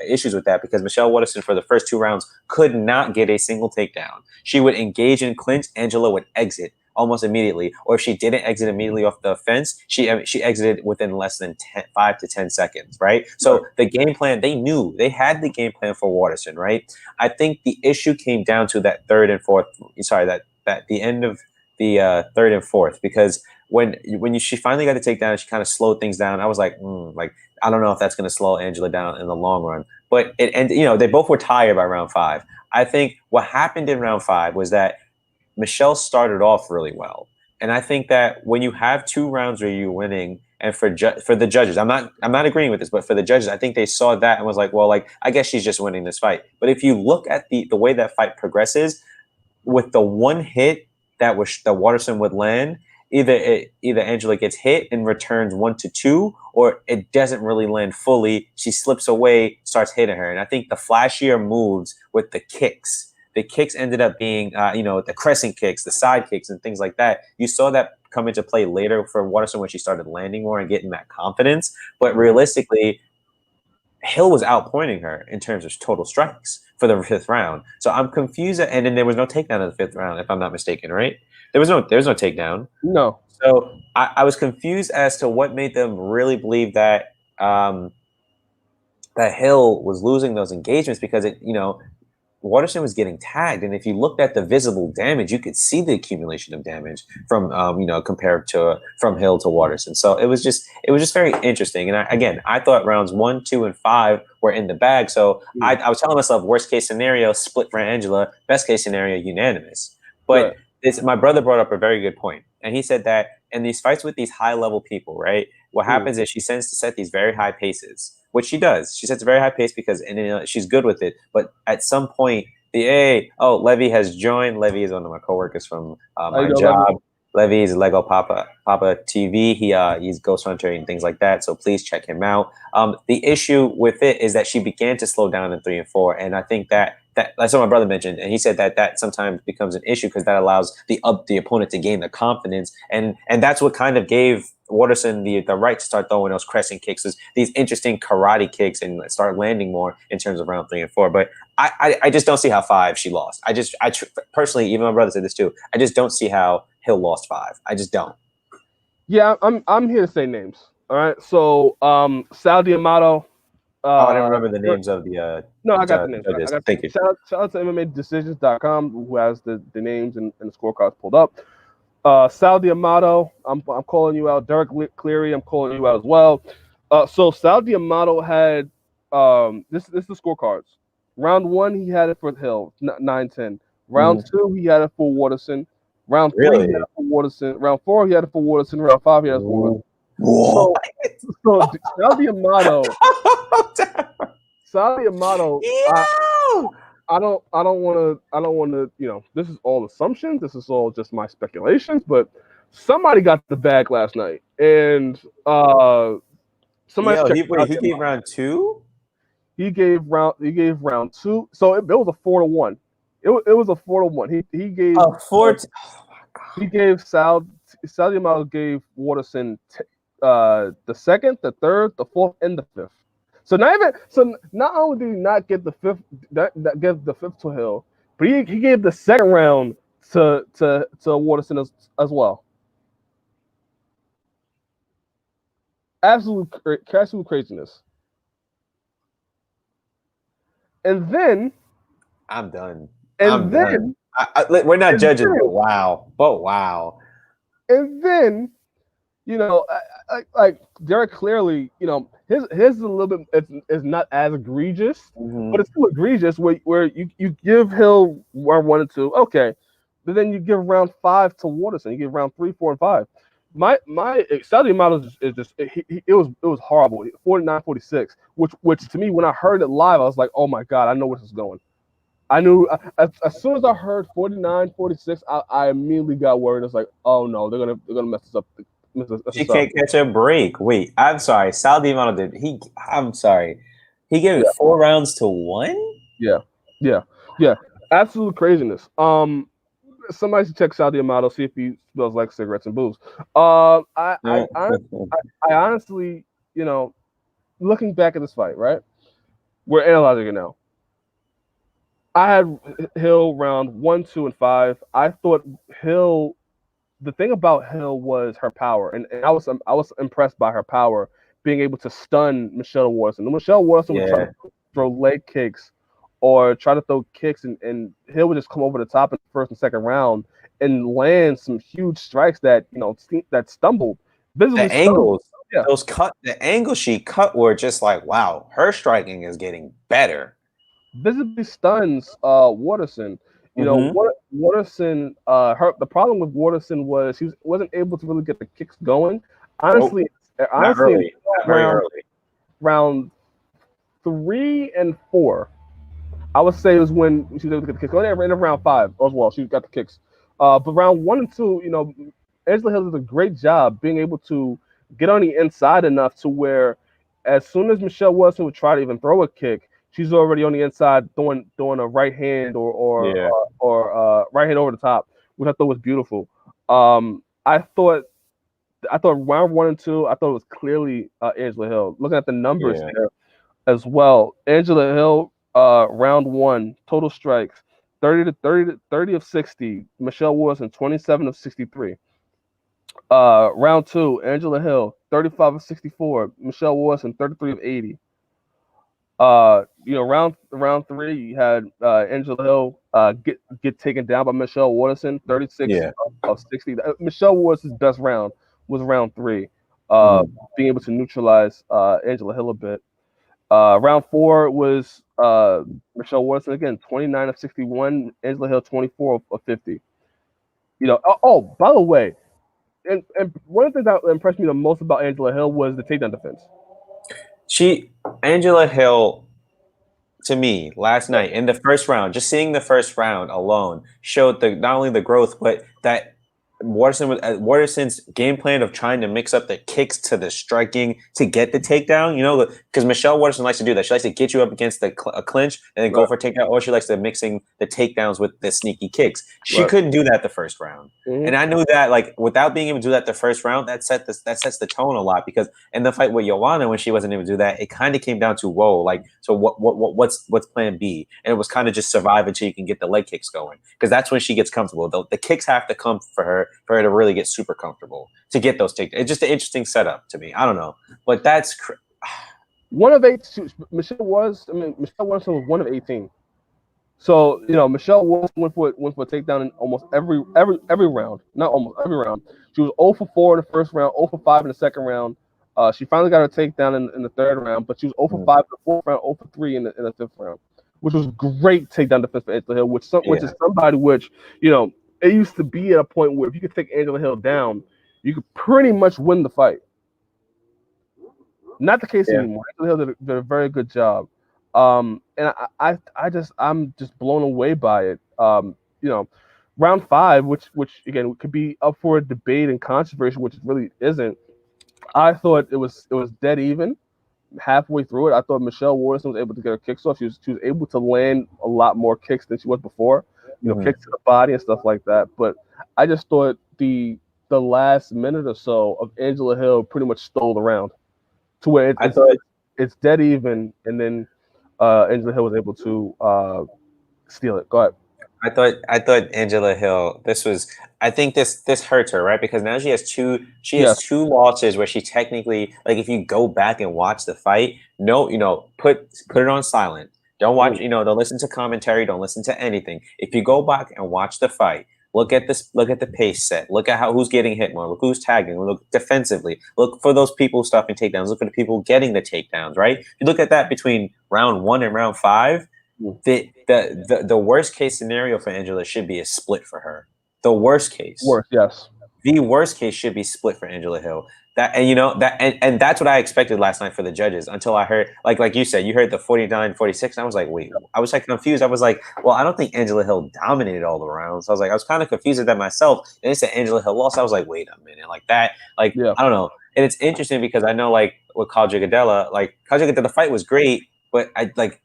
issues with that because Michelle Waterson for the first 2 rounds could not get a single takedown. She would engage in clinch, Angela would exit almost immediately, or if she didn't exit immediately off the fence, she exited within less than 5 to 10 seconds, right? So the game plan, they had the game plan for Waterson, right? I think the issue came down to that third and fourth, sorry, that the end of the third and fourth, because she finally got to take down, she kind of slowed things down. I was like, I don't know if that's going to slow Angela down in the long run. But they both were tired by round 5. I think what happened in round 5 was that Michelle started off really well, and I think that when you have 2 rounds where you're winning, and for the judges, I'm not agreeing with this, but for the judges, I think they saw that and was like, well, like I guess she's just winning this fight. But if you look at the way that fight progresses, with the one hit that Waterson would land, either Angela gets hit and returns 1-2, or it doesn't really land fully. She slips away, starts hitting her, and I think the flashier moves with the kicks. The kicks ended up being, the crescent kicks, the side kicks, and things like that. You saw that come into play later for Waterson when she started landing more and getting that confidence. But realistically, Hill was outpointing her in terms of total strikes for the 5th round. So I'm confused. And then there was no takedown in the 5th round, if I'm not mistaken, right? There was no takedown. No. So I was confused as to what made them really believe that that Hill was losing those engagements, because Waterson was getting tagged, and if you looked at the visible damage, you could see the accumulation of damage from compared to from Hill to Waterson. So it was just very interesting. And I thought rounds 1, 2, and 5 were in the bag. So I was telling myself, worst case scenario, split for Angela. Best case scenario, unanimous. But my brother brought up a very good point, and he said that in these fights with these high level people, right? What happens is she tends to set these very high paces, which she does. She sets a very high pace because she's good with it. But at some point, Levy has joined. Levy is one of my coworkers from my job. Levy is Lego Papa TV. He's Ghost Hunter and things like that. So please check him out. The issue with it is that she began to slow down in 3 and 4, and I think that that's what my brother mentioned, and he said that sometimes becomes an issue because that allows the opponent to gain the confidence, and that's what kind of gave Waterson the right to start throwing those crescent kicks, these interesting karate kicks, and start landing more in terms of round 3 and 4. But I just don't see how 5 she lost. Personally, even my brother said this too, I just don't see how Hill lost 5. I just don't. Yeah, I'm here to say names. All right. So Sal D'Amato. I didn't remember the names of the no, I got the names. Thank you. Shout out to MMADecisions.com, who has the names and the scorecards pulled up. Sal D'Amato, I'm calling you out. Derek Cleary, I'm calling you out as well. So Sal D'Amato had this is the scorecards. Round 1, he had it for Hill, 9-10. Round 2, he had it for Waterson. Round 3, he had it for Waterson. Round 4, he had it for Waterson. Round 5, he had it for Waterson. So Sal D'Amato. Sal D'Amato. I don't want to, this is all assumptions. This is all just my speculations, but somebody got the bag last night. And somebody he gave round 2? He gave round 2. So it was a 4-1. It was a 4-1. He gave a 4. He gave Sal D'Amato gave Waterson the 2nd, the 3rd, the 4th, and the 5th. So not only did he not get the 5th, that gave the 5th to Hill, but he gave the 2nd round to Waterson as well. Absolute craziness. And then I'm done. Done. We're not judging, but wow. And then you know, like Derek clearly, you know, his is a little bit it's not as egregious, but it's still egregious where you give Hill round 1 and 2, okay, but then you give round 5 to Waterson, you give round 3, 4, and 5. My Saudi model is just it was horrible 49-46, which to me when I heard it live I was like, oh my god, I know where this is going. I knew as soon as I heard 49-46, I immediately got worried. It's like, oh no, they're gonna mess this up. Mess She this up. can't catch a break. Wait, I'm sorry. Sal Diamano did he? I'm sorry. He gave it Yeah, 4 rounds to 1. yeah, yeah, yeah. Absolute craziness. Somebody should check Saudi Amato, see if he smells like cigarettes and booze. I honestly, you know, looking back at this fight, right? We're analyzing it now. I had Hill round 1, 2, and 5. I thought Hill. The thing about Hill was her power, and I was impressed by her power, being able to stun Michelle Watson. Michelle Watson would try Yeah, to throw leg kicks or try to throw kicks, and Hill would just come over the top in the first and second round and land some huge strikes that that stumbled, visibly the stumbled. angles, Yeah, the angles she cut were just like, wow, her striking is getting better. visibly stuns Waterson. You know, Mm-hmm. Waterson. The problem with Waterson was wasn't able to really get the kicks going. Nope, Honestly, not honestly, early, not very round early. round 3 and 4, I would say was when she was able to get the kicks. Oh, yeah, in round 5 as well, she got the kicks. But round 1 and 2, you know, Angela Hill does a great job being able to get on the inside enough to where, as soon as Michelle Wilson would try to even throw a kick, she's already on the inside throwing a right hand Yeah, or right hand over the top, which I thought was beautiful. I thought round 1 and 2, I thought it was clearly Angela Hill. Looking at the numbers yeah, here as well, Angela Hill, round 1, total strikes, 30 of 60. Michelle Wilson, 27 of 63. Round 2, Angela Hill, 35 of 64. Michelle Wilson, 33 of 80. Round 3, you had Angela Hill get taken down by Michelle Watson, 36 yeah. of 60. Michelle Watson's best round was round 3, Mm-hmm. being able to neutralize Angela Hill a bit. Round 4 was Michelle Watson again, 29 of 61. Angela Hill, 24 of 50. You know. By the way, and one of the things that impressed me the most about Angela Hill was the takedown defense. Angela Hill, to me last night in the first round, just seeing the first round alone showed the not only the growth, but that Waterson's game plan of trying to mix up the kicks to the striking to get the takedown. You know, because Michelle Waterson likes to do that. She likes to get you up against a clinch and then go Right. for a takedown, or she likes to mixing the takedowns with the sneaky kicks. She Right. couldn't do that the first round. Mm-hmm. And I knew that, like, without being able to do that the first round, that sets the tone a lot. Because in the fight with Joanna, when she wasn't able to do that, it kind of came down to, whoa, like, so what's plan B? And it was kind of just survive until you can get the leg kicks going, because that's when she gets comfortable. The kicks have to come for her to really get super comfortable to get those takedowns. It's just an interesting setup to me. I don't know, but that's One of eight. Michelle Watson was one of 18. So Michelle Wilson went for a takedown in almost every round. Not almost every round. She was 0 for 4 in the first round, 0 for 5 in the second round. She finally got her takedown in the third round, but she was 0 for 5 in the fourth round, 0 for 3 in the fifth round, which was great takedown defense for Angela Hill, which is somebody which it used to be at a point where if you could take Angela Hill down, you could pretty much win the fight. Not the case yeah. anymore. Angela Hill did a very good job. And I'm just blown away by it. Round 5, which again could be up for a debate and controversy, which it really isn't. I thought it was dead even halfway through it. I thought Michelle Waterson was able to get her kicks off. She was able to land a lot more kicks than she was before. Kicks to the body and stuff like that. But I just thought the last minute or so of Angela Hill pretty much stole the round to where I thought it's dead even, and then Angela Hill was able to steal it. Go ahead. I thought Angela Hill. I think this hurts her, right? Because now she has Yes. two losses where she technically, like, if you go back and watch the fight, no, put it on silent. Don't watch, don't listen to commentary, don't listen to anything. If you go back and watch the fight, Look at this. Look at the pace set. Look at who's getting hit more. Look who's tagging. Look defensively. Look for those people stopping takedowns. Look for the people getting the takedowns. Right. If you look at that between round 1 and round 5, the worst case scenario for Angela should be a split for her. The worst case. Worst, yes. The worst case should be split for Angela Hill. And that's what I expected last night for the judges until I heard, like you said, you heard the 49-46. And I was like, wait, I was like confused. I was like, well, I don't think Angela Hill dominated all the rounds. I was kind of confused at that myself. And they said Angela Hill lost. I was like, wait a minute, like that, I don't know. And it's interesting because I know, like with Kadri Gadella, the fight was great, but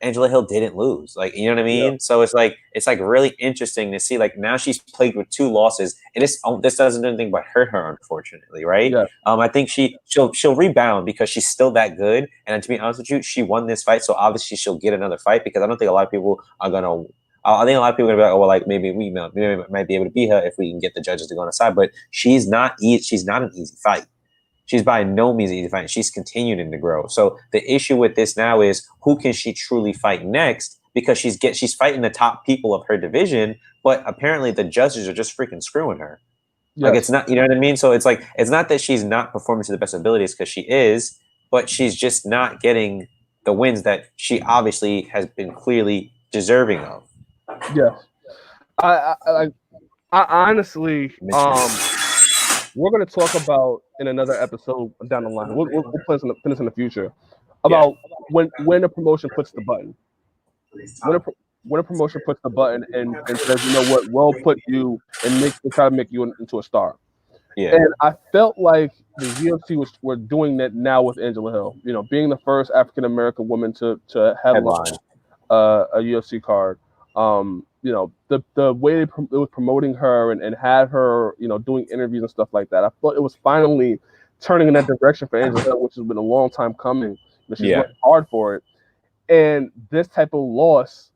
Angela Hill didn't lose. Like, you know what I mean? Yeah. So it's like really interesting to see, like, now she's played with 2 losses, and this doesn't do anything but hurt her, unfortunately, right? Yeah. I think she'll rebound because she's still that good. And to be honest with you, she won this fight, so obviously she'll get another fight because I don't think a lot of people are gonna. I think a lot of people are gonna be like, oh, well, like maybe we might be able to beat her if we can get the judges to go on the side. But she's not an easy fight. She's by no means easy to fight. She's continuing to grow. So the issue with this now is who can she truly fight next? Because she's fighting the top people of her division, but apparently the judges are just freaking screwing her. Yes. Like, it's not, you know what I mean? So it's like, it's not that she's not performing to the best abilities, because she is, but she's just not getting the wins that she obviously has been clearly deserving of. Yes. I honestly, we're going to talk about in another episode down the line. We'll finish in the future about when a promotion puts the button. When a promotion puts the button and says, you know what, we'll put you and try to make you into a star. Yeah. And I felt like the UFC were doing that now with Angela Hill. You know, being the first African American woman to headline a UFC card. You know, the way it was promoting her and had her, you know, doing interviews and stuff like that. I thought it was finally turning in that direction for Angela Hill, which has been a long time coming. She's worked hard for it. And this type of loss,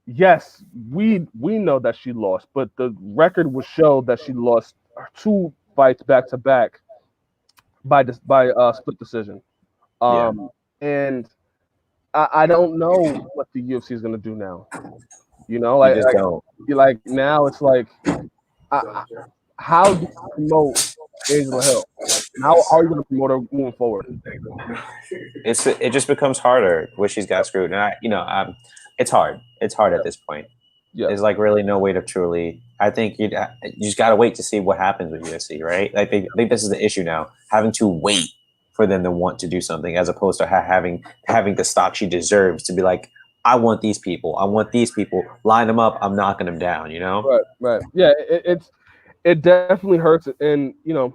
yes, we know that she lost, but the record would show that she lost 2 fights back to back by split decision. And I don't know what the UFC is going to do now. You know, like now it's like, how do you promote Angela Hill? How are you going to promote her moving forward? It just becomes harder where she's got screwed, and it's hard. It's hard at this point. Yeah. There's like really no way to truly. I think you just got to wait to see what happens with UFC, right? I think this is the issue now, having to wait for them to want to do something, as opposed to having the stock she deserves to be like, I want these people. Line them up. I'm knocking them down. You know. Right. Yeah. It definitely hurts, and you know,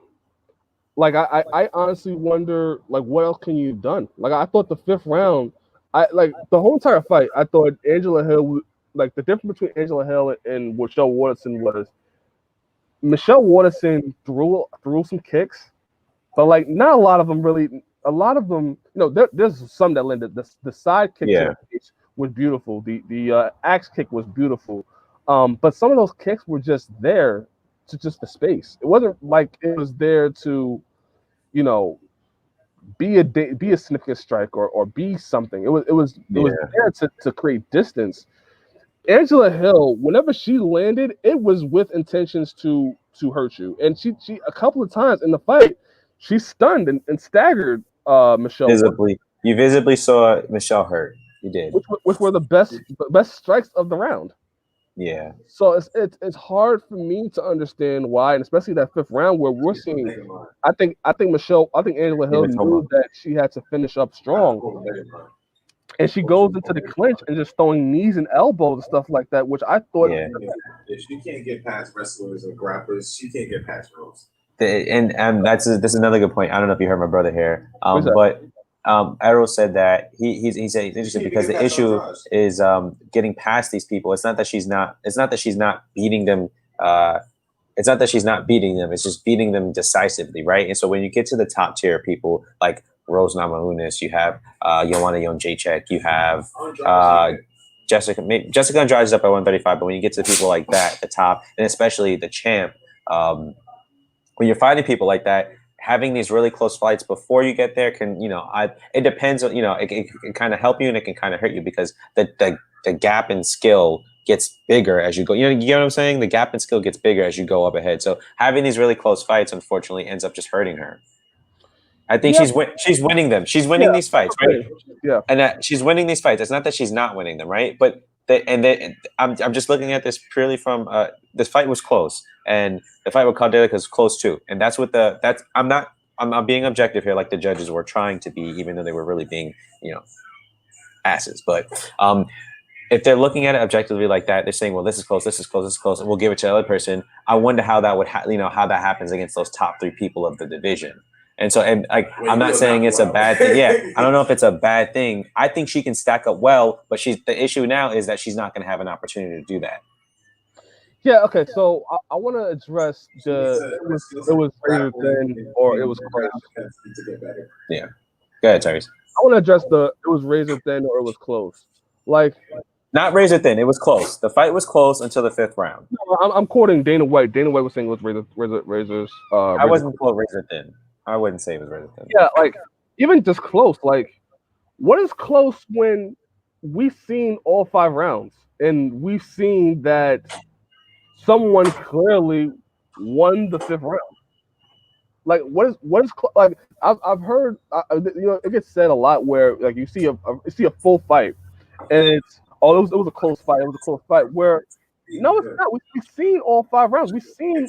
like I honestly wonder, like, what else can you have done? Like, I thought the 5th round, the whole entire fight, I thought Angela Hill, like, the difference between Angela Hill and Michelle Waterson was Michelle Waterson threw some kicks, but like not a lot of them really. A lot of them, you know, there's some that landed. The side kick was beautiful. The axe kick was beautiful, but some of those kicks were just there to just the space. It wasn't like it was there to, you know, be a significant strike or be something. It was there to create distance. Angela Hill, whenever she landed, it was with intentions to hurt you. And she a couple of times in the fight, she stunned and staggered Michelle. You visibly saw Michelle hurt. You did. Which were the best strikes of the round. Yeah. So it's hard for me to understand why, and especially that 5th round where we're seeing. I think Angela Hill knew that she had to finish up strong, and she goes into the clinch and just throwing knees and elbows and stuff like that, which I thought. Yeah. If she can't get past wrestlers and grapplers, she can't get past ropes. And that's another good point. I don't know if you heard my brother here, but Errol said that he said it's interesting because the issue is getting past these people. It's not that she's not beating them. It's not that she's not beating them. It's just beating them decisively, right? And so when you get to the top tier people like Rose Namajunas, you have Joanna Jędrzejczyk, you have Jessica Andrade is up at 135, but when you get to people like that, the top, and especially the champ, when you're fighting people like that, having these really close fights before you get there can, it depends on, it can kind of help you and it can kind of hurt you because the gap in skill gets bigger as you go. You know what I'm saying? The gap in skill gets bigger as you go up ahead. So having these really close fights, unfortunately, ends up just hurting her. I think she's winning them. She's winning these fights, right? Yeah. And that she's winning these fights. It's not that she's not winning them, right? But I'm just looking at this purely from this fight was close, and the fight with Caldera was close too. And that's what I'm being objective here, like the judges were trying to be, even though they were really being, asses. But if they're looking at it objectively like that, they're saying, well, this is close, this is close, this is close, and we'll give it to the other person. I wonder how that would, how that happens against those top 3 people of the division. And so, I'm not saying it's a bad thing. Yeah, I don't know if it's a bad thing. I think she can stack up well, but the issue now is that she's not going to have an opportunity to do that. Yeah. Okay. So I want to address it was razor thin or it was close. Yeah. Go ahead, Tyreece. I want to address it was razor thin or it was close. Like, not razor thin. It was close. The fight was close until the 5th round. I'm quoting Dana White. Dana White was saying it was razors. I wasn't called razor thin. I wouldn't say it was razor thin. Yeah, like even just close. Like, what is close when we've seen all 5 rounds and we've seen that someone clearly won the 5th round? Like, what is like? I've heard, it gets said a lot where like you see a full fight and it's it was a close fight. It was a close fight. Where no, it's not. We've seen all 5 rounds. We've seen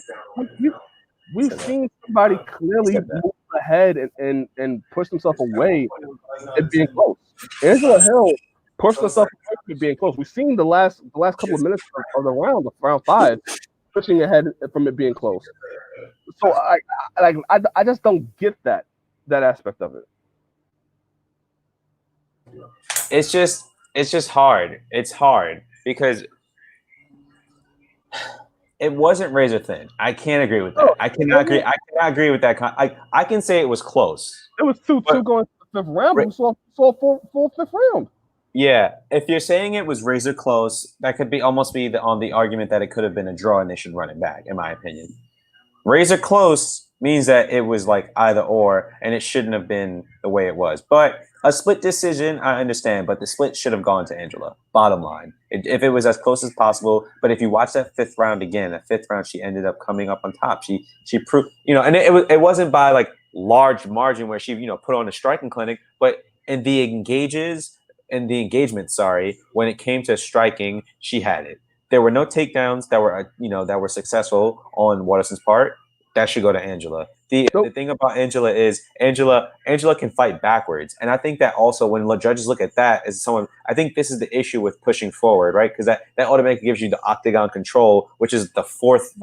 somebody clearly move ahead and push himself away and being close. Angela Hill pushed herself away from being close. We've seen the last couple of minutes of the round 5, pushing ahead from it being close. So I just don't get that aspect of it. It's just hard. It's hard because it wasn't razor thin. I can't agree with that. No, I cannot agree with that. I can say it was close. It was 2-2 going to the 5th round. We saw full 5th round. Yeah, if you're saying it was razor close, that could be almost be on the argument that it could have been a draw and they should run it back, in my opinion. Razor close means that it was like either or, and it shouldn't have been the way it was. But a split decision, I understand, but the split should have gone to Angela. Bottom line, if it was as close as possible. But if you watch that 5th round again, that 5th round, she ended up coming up on top. She proved, and it wasn't by like large margin where she put on a striking clinic, but in the engagement, when it came to striking, she had it. There were no takedowns that were successful on Waterson's part. That should go to Angela. The thing about Angela is Angela can fight backwards, and I think that also when judges look at that as someone, I think this is the issue with pushing forward, right? Because that automatically gives you the octagon control, which is the fourth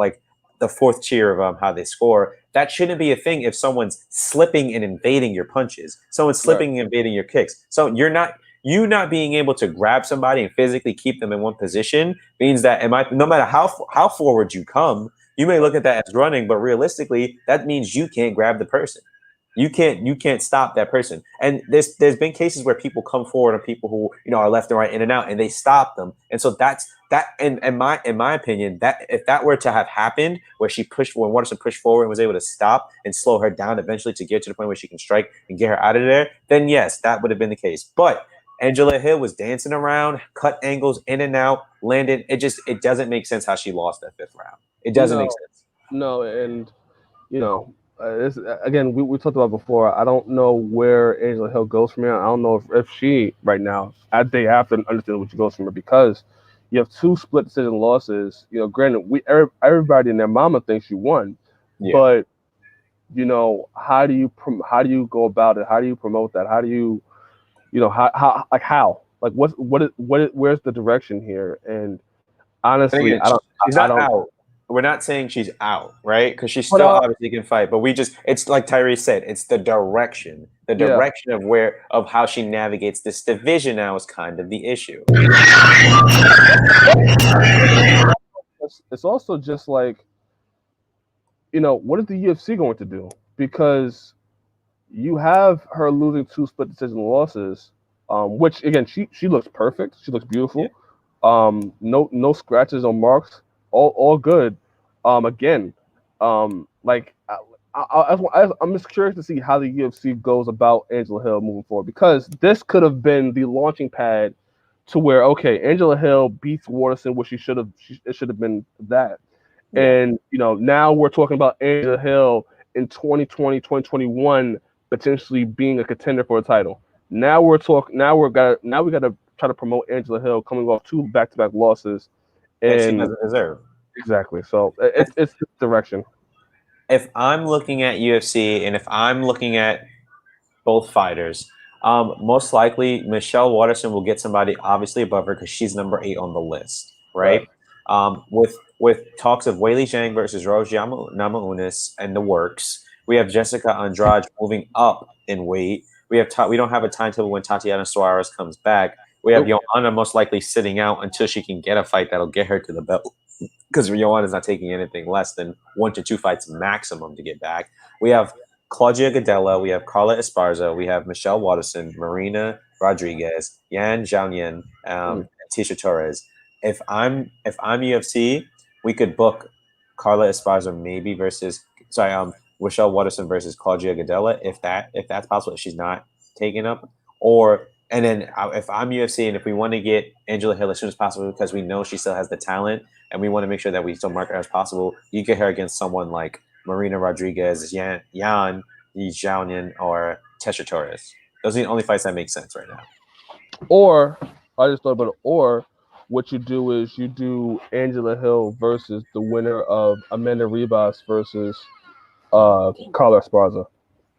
tier of how they score. That shouldn't be a thing if someone's slipping and invading your punches, someone's slipping and invading your kicks. So you not being able to grab somebody and physically keep them in one position means that no matter how forward you come, you may look at that as running, but realistically, that means you can't grab the person. You can't stop that person. And there's been cases where people come forward and people who are left and right, in and out, and they stop them. And so that's that. In my opinion, that if that were to have happened, where when Waterson pushed forward and was able to stop and slow her down eventually to get to the point where she can strike and get her out of there, then yes, that would have been the case. But Angela Hill was dancing around, cut angles in and out, landed. It doesn't make sense how she lost that 5th round. It doesn't make sense. No, and again, we talked about before. I don't know where Angela Hill goes from here. I don't know if she right now, at day after, understands what she goes from here, because you have 2 split decision losses. Granted, everybody and their mama thinks you won, but how do you go about it? How do you promote that? How do you how where's the direction here? And honestly, she's not out. We're not saying she's out, right? Because she still obviously can fight, but it's like Tyreece said, it's the direction. The direction of how she navigates this division now is kind of the issue. It's also just like, what is the UFC going to do? Because you have her losing 2 split decision losses, which again she looks perfect. She looks beautiful. Yeah. No scratches or marks. All good. Again, I'm just curious to see how the UFC goes about Angela Hill moving forward, because this could have been the launching pad to where okay, Angela Hill beats Waterson, which it should have been that. Yeah. And now we're talking about Angela Hill in 2020, 2021 potentially being a contender for a title. Now we got to try to promote Angela Hill coming off 2 back-to-back losses, that she and doesn't deserve. exactly. So it's the direction. If I'm looking at UFC and if I'm looking at both fighters, most likely Michelle Waterson will get somebody obviously above her because she's number 8 on the list, right? Right. With talks of Weili Zhang versus Rose Namajunas and the works, we have Jessica Andrade moving up in weight. We don't have a timetable when Tatiana Suarez comes back. We have Joanna most likely sitting out until she can get a fight that'll get her to the belt, because Joanna's not taking anything less than 1 to 2 fights maximum to get back. We have Claudia Gadella, we have Carla Esparza, we have Michelle Waterson, Marina Rodriguez, Yan Zhao and Tisha Torres. If I'm UFC, we could book Carla Esparza maybe versus Michelle Waterson versus Claudia Gadella if that's possible, if she's not taken up. And then if I'm UFC and if we want to get Angela Hill as soon as possible because we know she still has the talent and we want to make sure that we still market her as possible, you get her against someone like Marina Rodriguez, Yan Zhao or Tesha Torres. Those are the only fights that make sense right now. Or I just thought about it. Or what you do is you do Angela Hill versus the winner of Amanda Ribas versus Carla Esparza.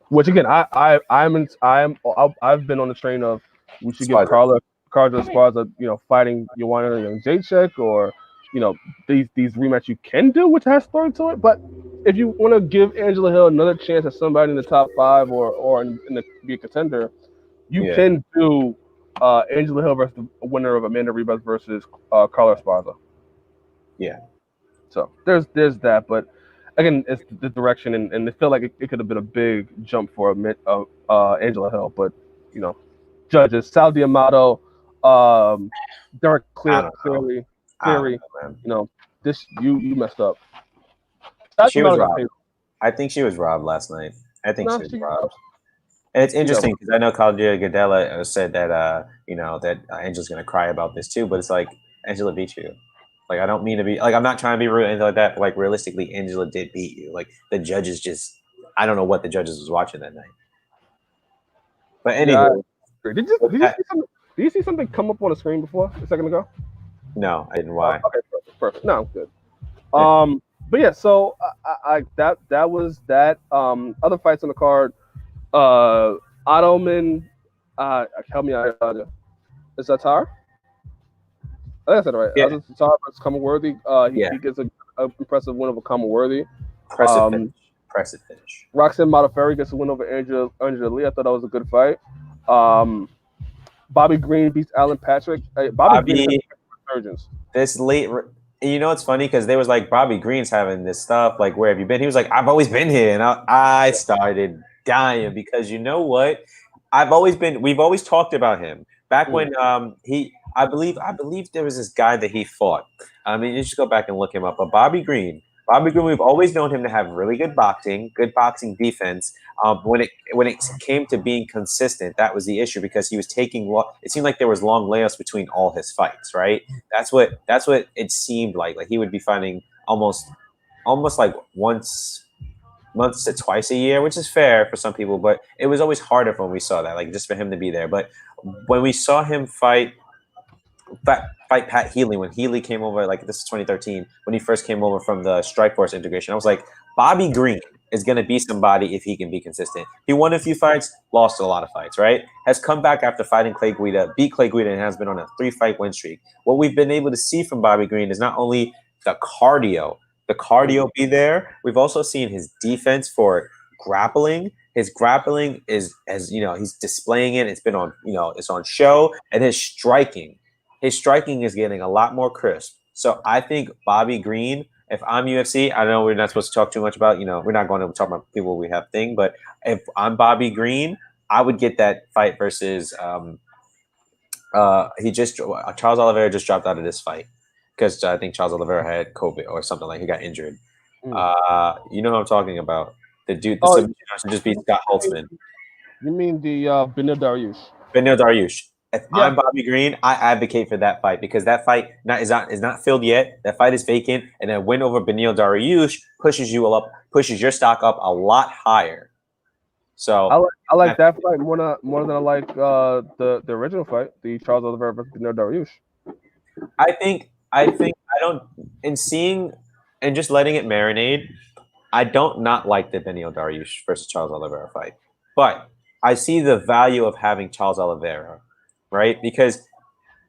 Which again, I've been on the train of we should give Carla Esparza, fighting Joanna Jędrzejczyk, or these rematch you can do, which has story to it. But if you want to give Angela Hill another chance at somebody in the top 5 or be a contender, you can do Angela Hill versus the winner of Amanda Ribas versus Carla Esparza. Yeah. So there's that, but again, it's the direction, and it felt like it could have been a big jump for Angela Hill, but judges Sal D'Amato, Derek Cleary, this you messed up. She was robbed. I think she was robbed last night. I think she was robbed. And it's interesting because I know Claudia Gadella said that that Angela's gonna cry about this too, but it's like Angela beat you. Like I don't mean to be like I'm not trying to be rude or anything like that, but like realistically, Angela did beat you. Like the judges I don't know what the judges was watching that night. But anyway, did you see something come up on the screen before a second ago? No, I didn't. Why? Okay, perfect. No, good. But yeah, so that was that. Other fights on the card. Ottoman, help me out. Is that Tar? I think I said it right. Yeah. Tar versus Kama Worthy. He gets an impressive win over Kama Worthy. Impressive finish. Roxanne Modafferi gets a win over Angela Lee. I thought that was a good fight. Bobby Green beats Alan Patrick. Bobby Green resurgence. This late. You know, it's funny because they was like, Bobby Green's having this stuff. Like, where have you been? He was like, I've always been here. And I started dying because you know what? We've always talked about him. Back when I believe there was this guy that he fought. I mean, you just go back and look him up. But Bobby Green, we've always known him to have really good boxing defense. When it came to being consistent, that was the issue because he was taking. It seemed like there was long layups between all his fights. Right? That's what it seemed like. Like he would be fighting almost like once to twice a year, which is fair for some people, but it was always harder when we saw that. Like just for him to be there. But when we saw him fight Pat Healy when Healy came over, like this is 2013 when he first came over from the Strikeforce integration. I was like, Bobby Green is going to be somebody if he can be consistent. He won a few fights, lost a lot of fights, right? Has come back after fighting Clay Guida, beat Clay Guida, and has been on a 3-fight win streak. What we've been able to see from Bobby Green is not only the cardio be there. We've also seen his defense for grappling. His grappling is, as you know, he's displaying it. It's been on, it's on show, and his striking is getting a lot more crisp. So I think Bobby Green, if I'm UFC, I know we're not supposed to talk too much about, we're not going to talk about people we have thing, but if I'm Bobby Green, I would get that fight versus Charles Oliveira just dropped out of this fight because I think Charles Oliveira had COVID or something, like he got injured. You know who I'm talking about? The dude, the submission just beat Scott Holtzman. You mean the Benil Dariush? Benil Dariush. If I'm Bobby Green, I advocate for that fight because that fight is not filled yet. That fight is vacant, and a win over Beneil Dariush pushes your stock up a lot higher. So I like that fight more than I like the original fight, the Charles Oliveira versus Beneil Dariush. I don't in seeing and just letting it marinate. I don't not like the Beneil Dariush versus Charles Oliveira fight, but I see the value of having Charles Oliveira, right? Because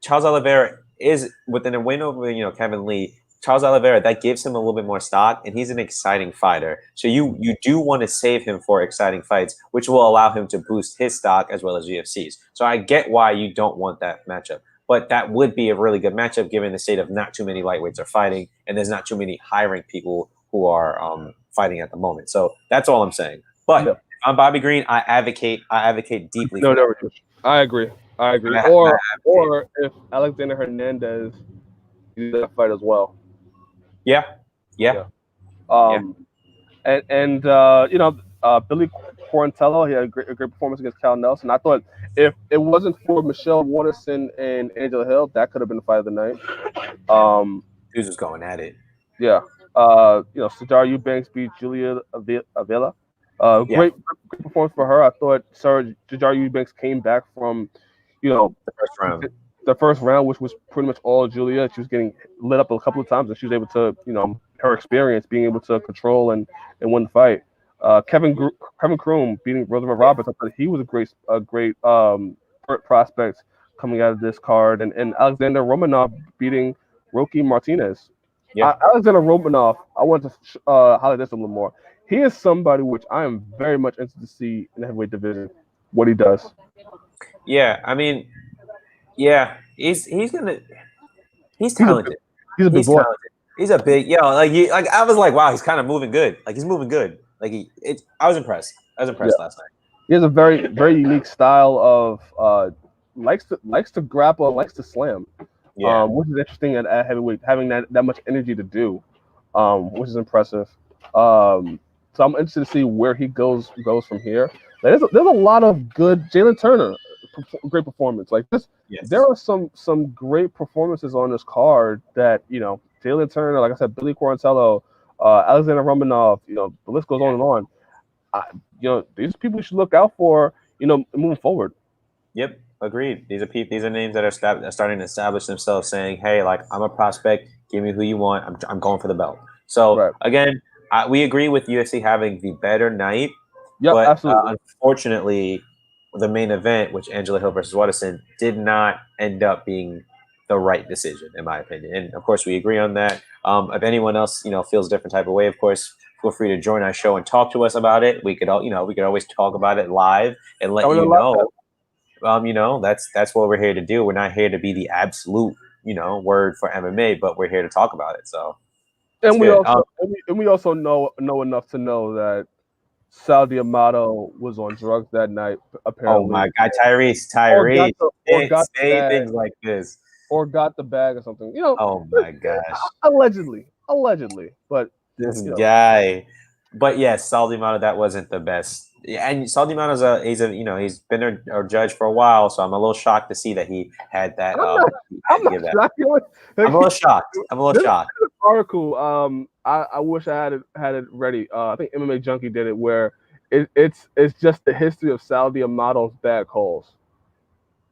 Charles Oliveira is within a win over Kevin Lee. Charles Oliveira, that gives him a little bit more stock, and he's an exciting fighter. So you do want to save him for exciting fights, which will allow him to boost his stock as well as UFC's. So I get why you don't want that matchup, but that would be a really good matchup given the state of not too many lightweights are fighting, and there's not too many high-ranked people who are fighting at the moment. So that's all I'm saying. But if I'm Bobby Green, I advocate deeply. No, I agree. Or if Alexander Hernandez did that fight as well. Yeah. And Billy Quarantello, he had a great performance against Cal Nelson. I thought if it wasn't for Michelle Waterson and Angela Hill, that could have been the fight of the night. Who's just going at it? Yeah. Cesar Eubanks beat Julia Avila. Great performance for her. I thought Cesar Eubanks came back from, the first round. The first round, which was pretty much all Julia. She was getting lit up a couple of times, and she was able to, her experience being able to control and win the fight. Kevin Kroom beating Roosevelt Roberts. I thought he was a great prospect coming out of this card, and Alexander Romanov beating Rocky Martinez. Yeah. Alexander Romanov, I want to highlight this a little more. He is somebody which I am very much interested to see in the heavyweight division, what he does. Yeah, I mean, he's talented. He's a big boy. Talented. He's a big, I was like, wow, he's kind of moving good. Like he's moving good. Like I was impressed. Last night. He has a very, very unique style of likes to grapple and likes to slam. Yeah. Which is interesting at heavyweight, having that much energy to do, which is impressive. So I'm interested to see where he goes from here. There's a lot of good Jalen Turner, great performance like this. Yes. There are some great performances on this card that Jalen Turner, like I said, Billy Quarantello, Alexander Romanov, the list goes on and on. These people you should look out for, moving forward. Yep, agreed. These are names that are starting to establish themselves, saying, "Hey, like I'm a prospect. Give me who you want. I'm going for the belt." So again, we agree with UFC having the better night. Yeah, absolutely. Unfortunately, the main event, which Angela Hill versus Waterson, did not end up being the right decision, in my opinion. And of course, we agree on that. If anyone else, feels a different type of way, of course, feel free to join our show and talk to us about it. We could always talk about it live and let you know. That's what we're here to do. We're not here to be the absolute, word for MMA, but we're here to talk about it. So, and we also know enough to know that Sal D'Amato was on drugs that night. Apparently. Oh my God, Tyriece, say things like this, or got the bag or something. Oh my gosh. Allegedly, but this guy. But yes, Sal D'Amato, that wasn't the best. Yeah, and Sal D'Amato's he's been a judge for a while, so I'm a little shocked to see that he had that. I'm a little shocked. This article, I wish I had it ready. I think MMA Junkie did it, where it's just the history of Sal D'Amato's bad calls,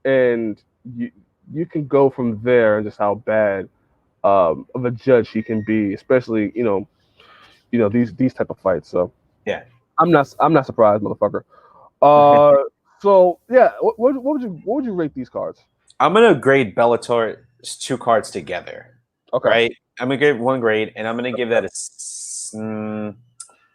and you can go from there and just how bad of a judge he can be, especially these type of fights. So yeah. I'm not surprised, motherfucker. So yeah, what would you rate these cards? I'm gonna grade Bellator's 2 cards together. Okay. Right. I'm gonna give 1 grade, and I'm gonna give that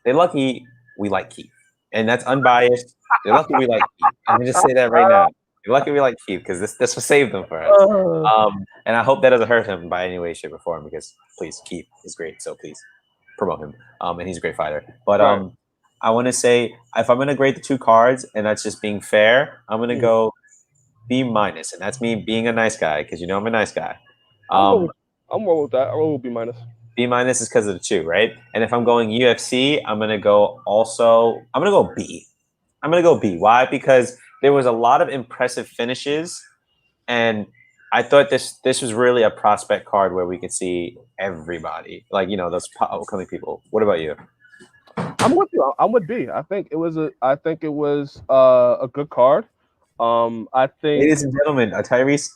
they're lucky we like Keith, and that's unbiased. They're lucky we like Keith. I'm gonna just say that right now. They're lucky we like Keith because this will save them for us. And I hope that doesn't hurt him by any way, shape, or form. Because please, Keith is great, so please promote him. And he's a great fighter. But I want to say, if I'm going to grade the 2 cards, and that's just being fair, I'm going to go B-, and that's me being a nice guy, because I'm a nice guy. I'm roll with that. I roll with B-. B- is because of the 2, right? And if I'm going UFC, I'm going to go B. I'm going to go B. Why? Because there was a lot of impressive finishes, And I thought this was really a prospect card where we could see everybody, like those upcoming people. What about you? I'm with you. I'm with B. I think it was a good card. I think Ladies and gentlemen, Tyrese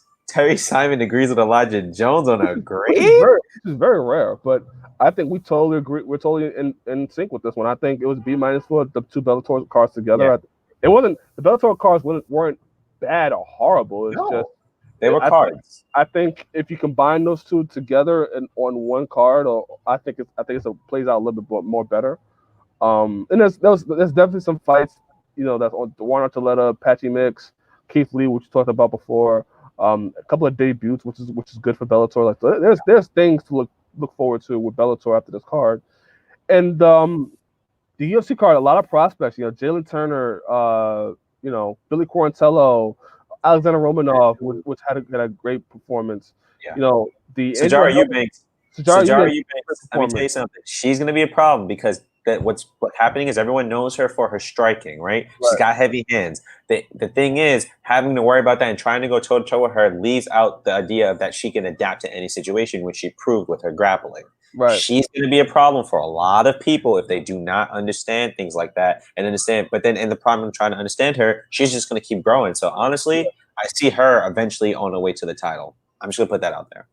Simon agrees with Elijah Jones on a which is grade. very rare, but I think we totally agree. We're totally in sync with this one. I think it was B minus for the two Bellator cards together. Yeah. It wasn't the Bellator cards weren't bad or horrible. It's just No, they were cards. I think if you combine those two together and on one card, or I think it plays out a little bit more better. And there's definitely some fights, that's on Warner Taletta, Patchy Mix, Keith Lee, which we talked about before. A couple of debuts, which is good for Bellator. Like there's things to look forward to with Bellator after this card, and the UFC card, a lot of prospects. Jalen Turner, Billy Quarantello, Alexander Romanov, which had a great performance. Yeah. The Sajara Eubanks. Sajara Eubanks. Let me tell you something. She's going to be a problem because what's happening is everyone knows her for her striking, right? She's got heavy hands. The thing is, having to worry about that and trying to go toe to toe with her leaves out the idea that she can adapt to any situation, which she proved with her grappling. Right. She's going to be a problem for a lot of people if they do not understand things like that and understand. But then in the problem of trying to understand her, she's just going to keep growing. So honestly, I see her eventually on her way to the title. I'm just going to put that out there.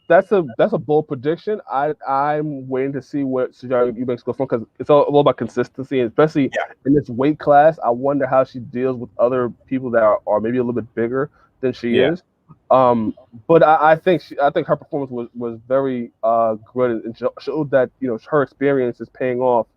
That's a bold prediction. I'm waiting to see what Sajara Eubanks goes from because it's all about consistency, and especially in this weight class. I wonder how she deals with other people that are maybe a little bit bigger than she is. But I think her performance was very good and showed that her experience is paying off,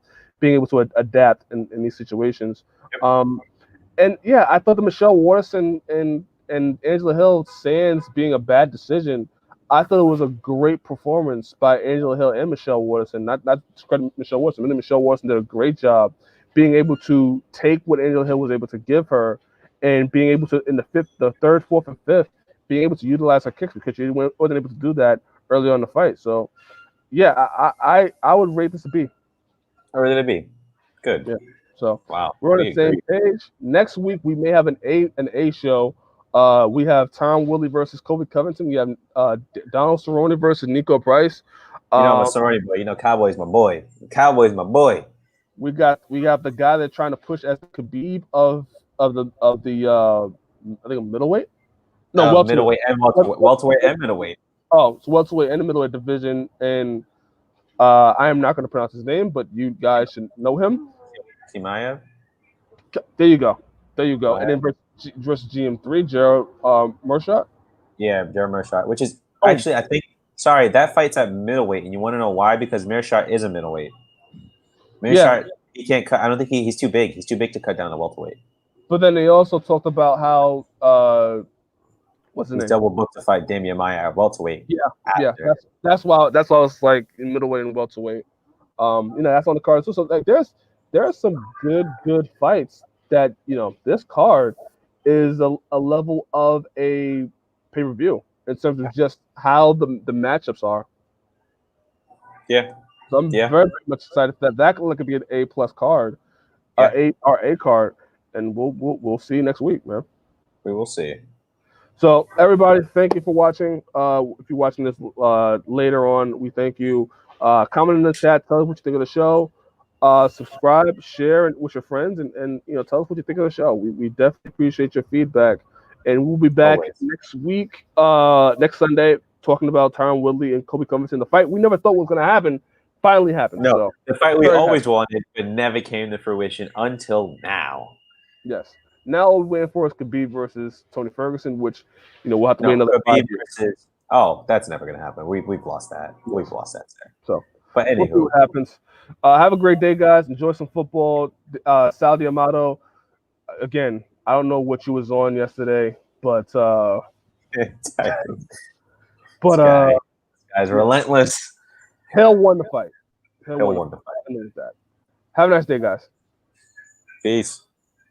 being able to adapt in these situations. And yeah, I thought the Michelle Waterson and Angela Hill Sands being a bad decision. I thought it was a great performance by Angela Hill and Michelle Waterson. Not to credit Michelle Waterson. I think Michelle Waterson did a great job being able to take what Angela Hill was able to give her and being able to, in the third, fourth, and fifth, being able to utilize her kicks because she wasn't able to do that early on in the fight. So, yeah, I would rate this a B. I rated a B. Good. Yeah. So wow, we're on the same page. Next week we may have an A show. We have Tom Woodley versus Kobe Covington. We have Donald Cerrone versus Nico Price. I'm a Cerrone boy. Cowboy's my boy. Cowboy's my boy. We got the guy that's trying to push as Khabib of the I think middleweight. No, welterweight. Welterweight and middleweight. Oh, it's welterweight and the middleweight division, and I am not going to pronounce his name, but you guys should know him. Timaev. There you go. And then versus GM3, Gerald Mershot. Yeah, Gerald Mershot, which is actually, I think, sorry, that fight's at middleweight, and you want to know why? Because Mershot is a middleweight. Mershot, he can't cut. I don't think he's too big. He's too big to cut down to welterweight. But then they also talked about how what's his name? Double booked to fight Damian Maia at welterweight. Yeah. That's why it's like in middleweight and welterweight. That's on the card too. So like, there are some good fights that this card is a level of a pay-per-view in terms of just how the matchups are. Yeah. So I'm very much excited that could be an A+ card, A card, and we'll see you next week, man. We will see. So everybody, thank you for watching. If you're watching this later on, we thank you. Comment in the chat, tell us what you think of the show. Subscribe, share with your friends, and tell us what you think of the show. We definitely appreciate your feedback, and we'll be back next week, next Sunday, talking about Tyron Woodley and Kobe Covington. The fight we never thought was going to happen finally happened. No, so, the fight we always wanted, but never came to fruition until now. Yes. Now all we're waiting for is Khabib versus Tony Ferguson, which we'll have to wait another 5 years. That's never going to happen. We've lost that. We've lost that. So, but anywho, we'll see what happens. Have a great day, guys. Enjoy some football. Sal D'Amato, again, I don't know what you was on yesterday, but this guy's relentless. Hale won the fight. Hale won the fight. Have a nice day, guys. Peace.